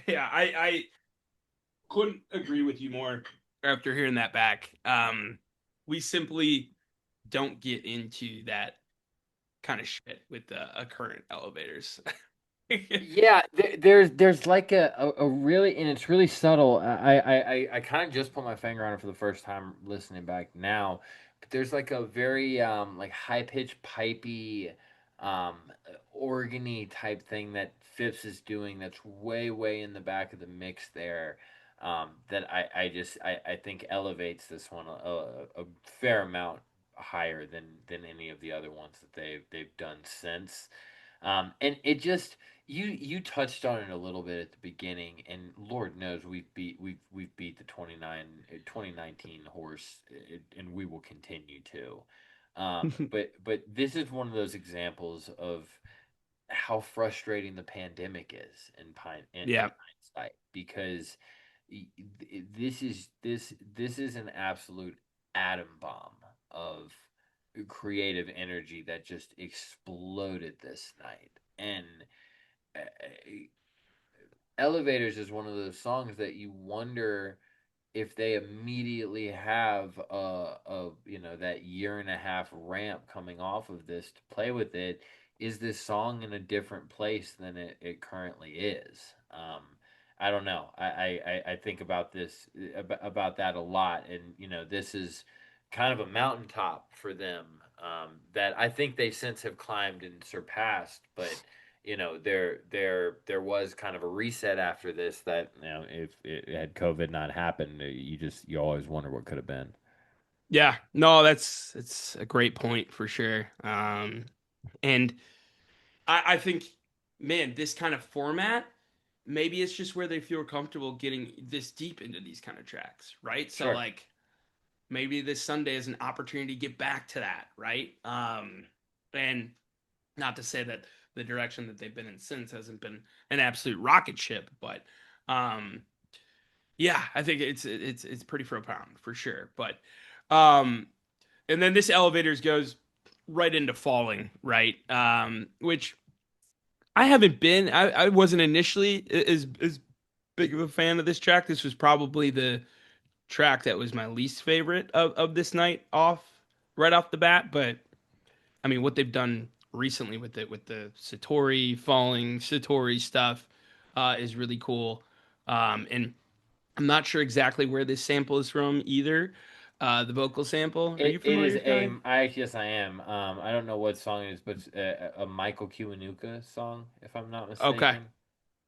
Yeah, I couldn't agree with you more after hearing that back. We simply don't get into that kind of shit with the current elevators. Yeah, there's like a really, and it's really subtle. I kind of just put my finger on it for the first time listening back now, but there's like a very like high pitched pipey um organy type thing that Phipps is doing that's way in the back of the mix there. that I think elevates this one a fair amount higher than any of the other ones that they've done since. And it just you touched on it a little bit at the beginning, and Lord knows we've beat the 2019 horse, and we will continue to. But this is one of those examples of how frustrating the pandemic is in Yeah. hindsight, because this is an absolute atom bomb of creative energy that just exploded this night. And uh, Elevators is one of those songs that you wonder if they immediately have that year and a half ramp coming off of this to play with it. Is this song in a different place than it currently is? I don't know. I think about about that a lot, and this is kind of a mountaintop for them, that I think they since have climbed and surpassed. But there was kind of a reset after this, that if it had COVID not happened, you always wonder what could have been. Yeah. No, it's a great point for sure. And I think, man, this kind of format, maybe it's just where they feel comfortable getting this deep into these kind of tracks, right? So Sure. like maybe this Sunday is an opportunity to get back to that, right? And not to say that the direction that they've been in since hasn't been an absolute rocket ship, but um, yeah, I think it's pretty profound for sure. But um, and then this elevators goes right into falling, right? Which I haven't been. I wasn't initially as big of a fan of this track. This was probably the track that was my least favorite of this night off right off the bat. But I mean, what they've done recently with it, with the Satori falling Satori stuff, is really cool. And I'm not sure exactly where this sample is from either. The vocal sample. Are you It is familiar, Ty? yes, I am. I don't know what song it is, but it's a Michael Kiwanuka song, if I'm not Okay, mistaken.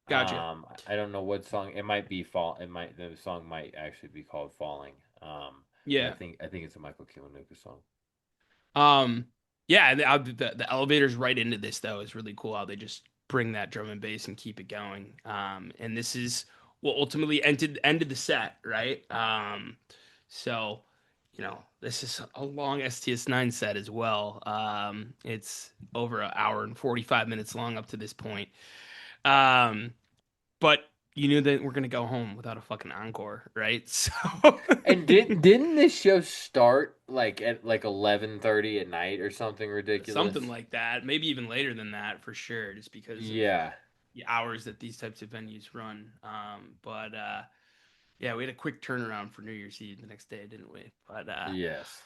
gotcha. I don't know what song. It might be fall. The song might actually be called Falling. But Yeah. I think it's a Michael Kiwanuka song. Um, yeah, the elevators right into this though is really cool how they just bring that drum and bass and keep it going. And this is what ultimately ended the set, right? So this is a long STS9 set as well. It's over an hour and 45 minutes long up to this point. Um, but you knew that we're gonna go home without a fucking encore, right? So And didn't this show start like at like 11:30 at night or something something ridiculous? like that, maybe even later than that for sure, just because of Yeah. the hours that these types of venues run. But yeah, we had a quick turnaround for New Year's Eve the next day, didn't we? But Yes.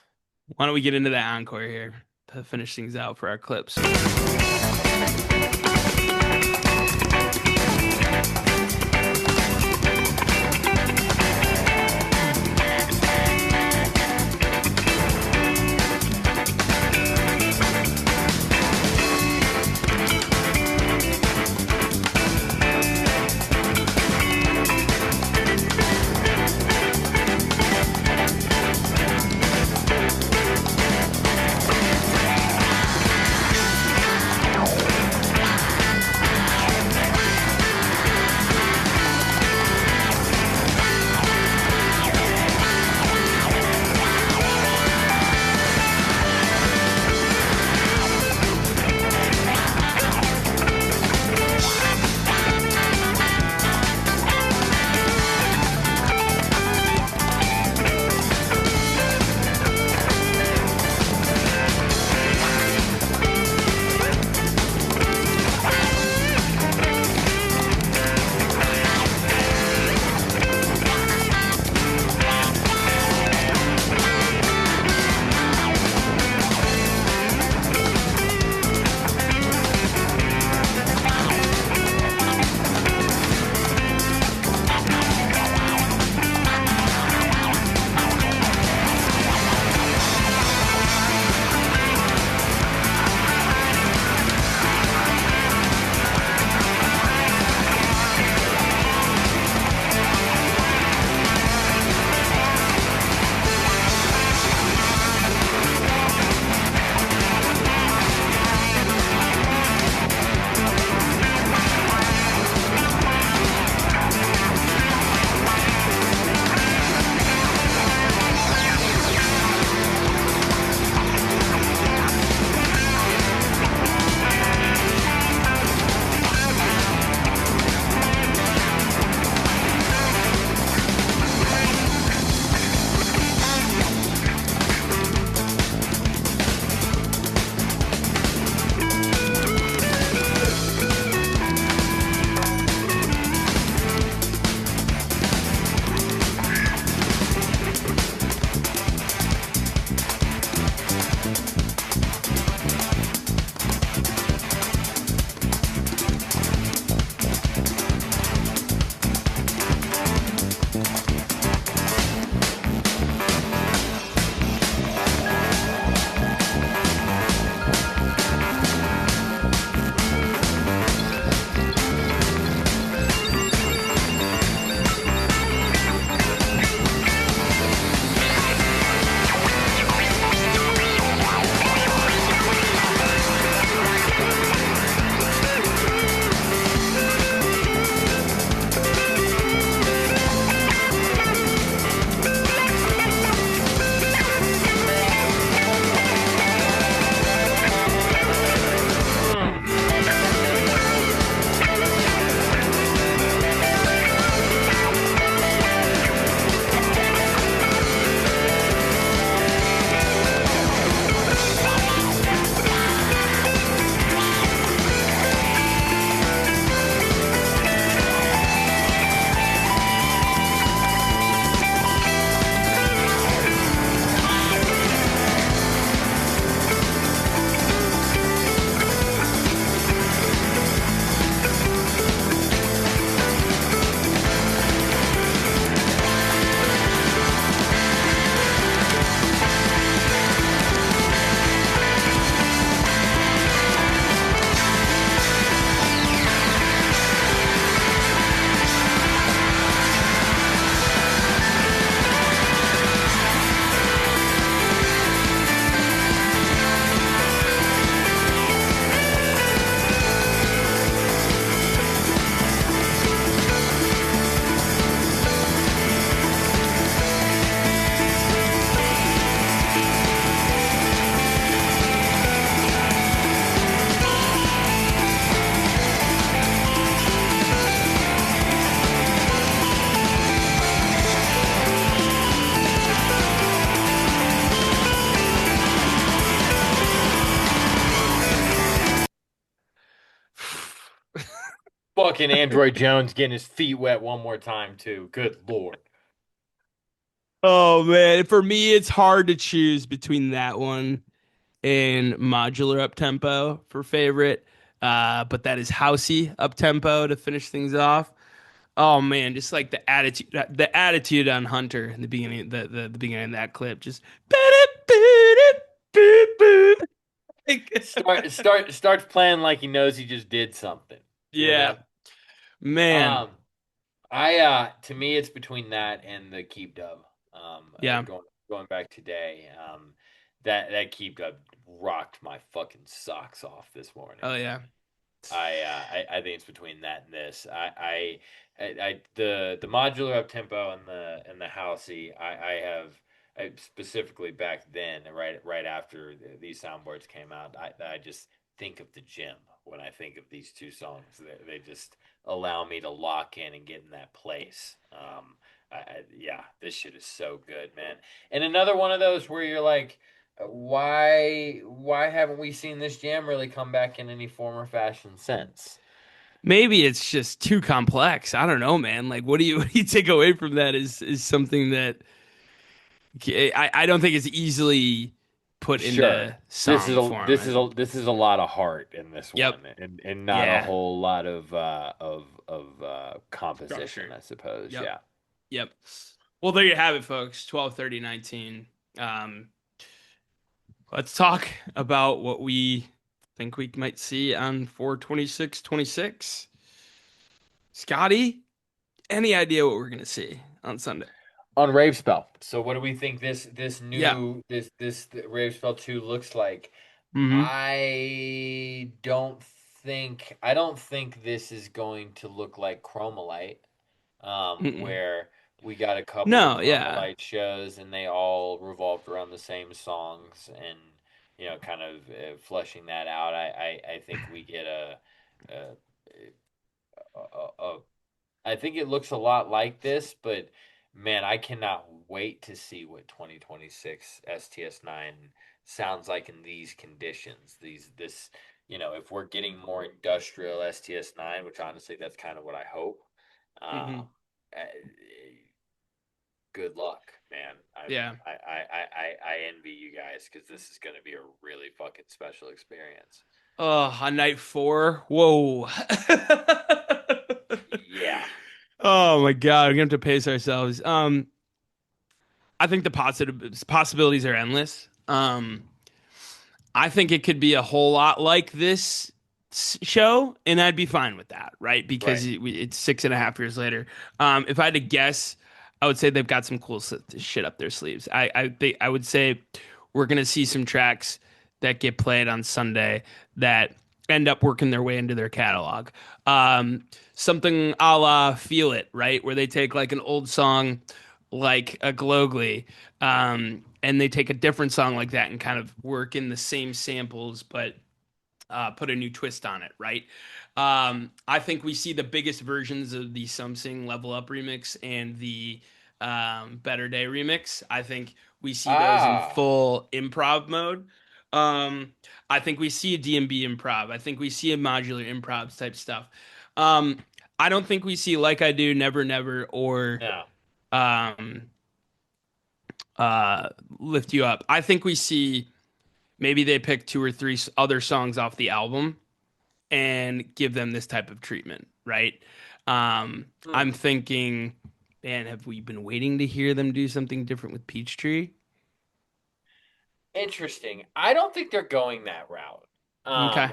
why don't we get into that encore here to finish things out for our clips? Fucking Android Jones getting his feet wet one more time too. Good Lord. Oh man, for me it's hard to choose between that one and modular up tempo for favorite. But that is housey up tempo to finish things off. Oh man, just like the attitude on Hunter in the beginning, the beginning of that clip, just Starts playing like he knows he just did something, you yeah, know? man, Um, to me it's between that and the keep dub. yeah, Going back today, that keep dub rocked my fucking socks off this morning, oh man. yeah, I think it's between that and this. The modular up tempo and the housey. I specifically back then, right after these soundboards came out. I just think of the gym when I think of these two songs. They just allow me to lock in and get in that place. Yeah, this shit is so good, man. And another one of those where you're like, why haven't we seen this jam really come back in any form or fashion since? maybe it's just too complex. I don't know, man. Like, what do you what do you take away from that? Is something that I don't think is easily put Sure. into song form. This is a lot of heart in this Yep, one, and not a yeah, whole lot of composition, structure. I suppose. Yep, Yeah. yep. Well, there you have it, folks. 12/30/19. Um, let's talk about what we think we might see on 4/26/26. Scotty, any idea what we're gonna see on Sunday? On Rave Spell. So what do we think this Yeah. new this Rave Spell 2 looks like? Mm-hmm. I don't think this is going to look like Chromolite, Mm-mm. where we got a couple of No, yeah. Chromolite shows and they all revolved around the same songs and kind of fleshing that out. I think we get a, a I think it looks a lot like this, but man, I cannot wait to see what 2026 STS9 sounds like in these conditions. If we're getting more industrial STS9, which honestly, that's kind of what I hope. Mm-hmm. Um, uh, Good luck, man. Yeah. I envy you guys because this is going to be a really fucking special experience. Oh, on night four. Whoa. Yeah. Oh my God, we're gonna have to pace ourselves. I think the positive possibilities are endless. I think it could be a whole lot like this show, and I'd be fine with that, right? Because Right. it's 6.5 years later. If I had to guess, I would say they've got some cool shit up their sleeves. I would say we're gonna see some tracks that get played on Sunday that end up working their way into their catalog. Something a la "Feel It," right, where they take like an old song like a Glowgly, and they take a different song like that and kind of work in the same samples, but put a new twist on it, right? I think we see the biggest versions of the Something Level Up remix and the Better Day remix. I think we see those in Ah. full improv mode. Um, I think we see a D&B improv. I think we see a modular improv type stuff. Um, I don't think we see Like I Do, Never Never, or No. um, Lift You Up. I think we see maybe they pick two or three other songs off the album and give them this type of treatment, right? I'm Hmm. thinking, man, have we been waiting to hear them do something different with Peachtree? Interesting. I don't think they're going that route. Okay.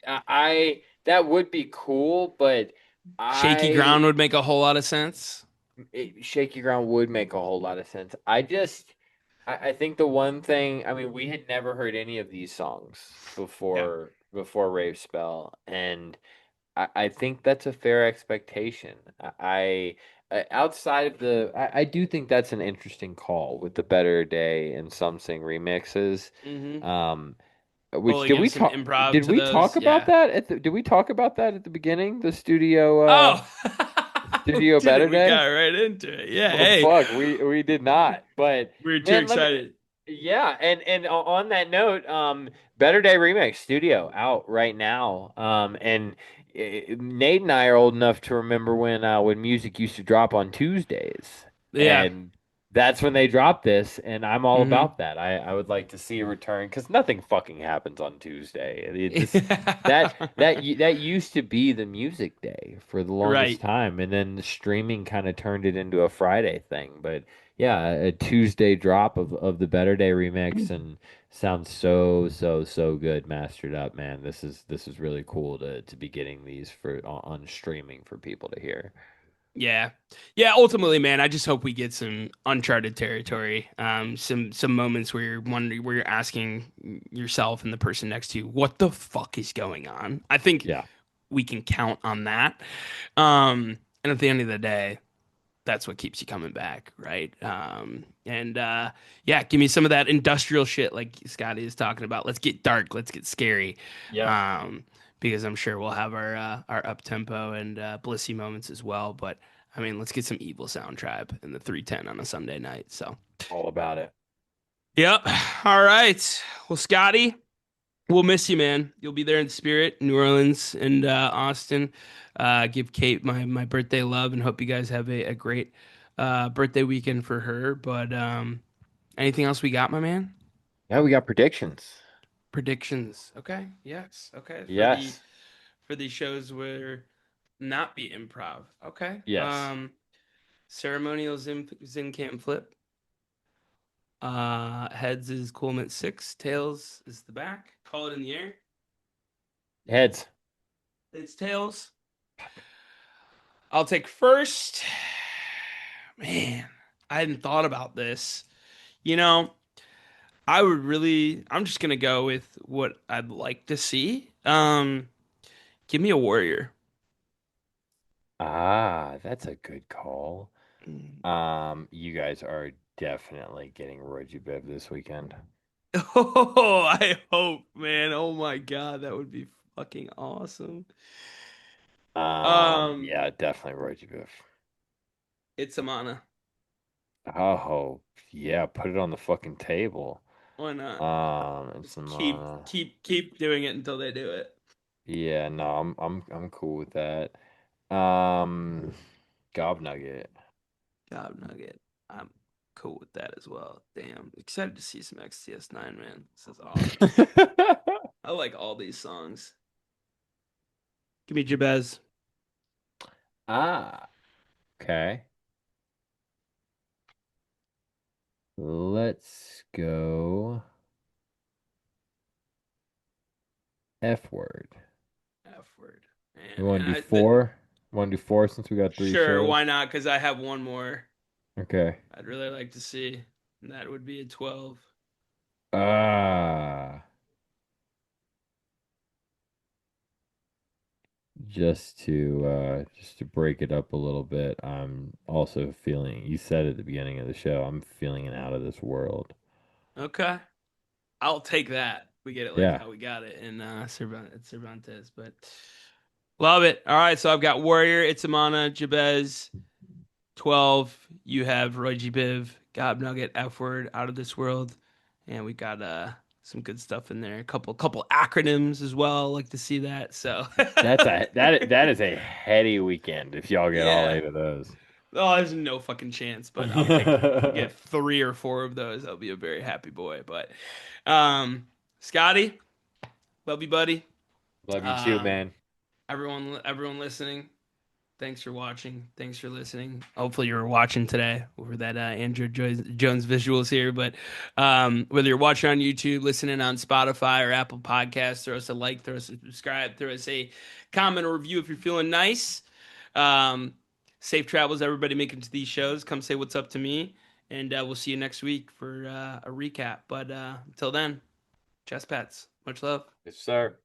Um, that would be cool, but Shaky Ground I would make a whole lot of sense. Shaky Ground would make a whole lot of sense. I think the one thing, I mean, we had never heard any of these songs Yeah. before Rave Spell, and I think that's a fair expectation. Outside of I do think that's an interesting call with the Better Day and Some Sing remixes. Mm-hmm. Um, which Rolling in some improv did to we talk those. about Yeah. that did we talk about that at the beginning? The Oh, we studio did Better it. We got Day? right into it. Yeah. Well, Hey, fuck, we did not. But we were too man, let me excited. yeah, and on that note, Better Day Remix Studio out right now. And Nate and I are old enough to remember when music used to drop on Tuesdays, Yeah. and that's when they dropped this, and I'm all Hmm. about that. I would like to see a return because nothing fucking happens on Tuesday. That used to be the music day for the longest Right. time, and then the streaming kind of turned it into a Friday thing. But yeah, a Tuesday drop of the Better Day remix and sounds so good mastered up, man. This is really cool to be getting these for on streaming for people to hear. Yeah. Yeah, ultimately, man, I just hope we get some uncharted territory. Some moments where you're wondering, where you're asking yourself and the person next to you, what the fuck is going on? I think Yeah. we can count on that. And at the end of the day, that's what keeps you coming back, right? And yeah, give me some of that industrial shit like Scotty is talking about. Let's get dark, let's get scary. Yep. Um, because I'm sure we'll have our up tempo and blissy moments as well. But I mean, let's get some Evil Sound Tribe in the 310 on a Sunday night. So, All about it. yep. All right. Well, Scotty, we'll miss you, man. You'll be there in spirit, New Orleans and Austin. Give Kate my birthday love and hope you guys have a great birthday weekend for her. But anything else we got, my man? Now we got predictions. Predictions. Okay. Yes. Okay. Yes. For the shows where not be improv. Okay. Yes. Ceremonial Zin can't flip. Heads is Coolman 6. Tails is the back. Call it in the air. Heads. It's tails. I'll take first. Man, I hadn't thought about this. You know, I'm just gonna go with what I'd like to see. Give me a warrior. Ah, that's a good call. Mm. You guys are definitely getting Roy Biv this weekend. Oh, I hope, man. Oh my God, that would be fucking awesome. Um, Yeah, definitely Roy Biv. it's Amana. Oh, yeah, put it on the fucking table. Why not? It's Just some keep doing it until they do it. yeah, no, I'm cool with that. Um, Gob Nugget. God Nugget. I'm cool with that as well. Damn, excited to see some STS9, man. This is awesome. I like all these songs. Give me Jabez. Ah, okay. Let's go F word. F word. We Man, want and to do I but four? Want to do four since we got three sure, shows? why not? Because I have one more Okay. I'd really like to see. And that would be a 12. Ah, just to break it up a little bit, I'm also feeling, you said at the beginning of the show, I'm feeling an out of this world. Okay. I'll take that. We get it like Yeah. how we got it in Cervantes, but love it. All right, so I've got Warrior, Itzamana, Jabez, 12. You have Roy G. Biv, Gob Nugget, F word, Out of This World. And we got some good stuff in there. A couple acronyms as well. Like to see that. So That is a heady weekend if y'all get all yeah. eight of those. Oh, there's no fucking chance, but I'll take if we get three or four of those, I'll be a very happy boy. But Scotty, love you, buddy. Love you too, Um, man. everyone listening, thanks for watching. Thanks for listening. Hopefully you were watching today over that Jones visuals here. But whether you're watching on YouTube, listening on Spotify or Apple Podcasts, throw us a like, throw us a subscribe, throw us a comment or review if you're feeling nice. Um, safe travels, everybody making it to these shows. Come say what's up to me, and we'll see you next week for a recap. But until then, chess pets. Much love. Yes, sir.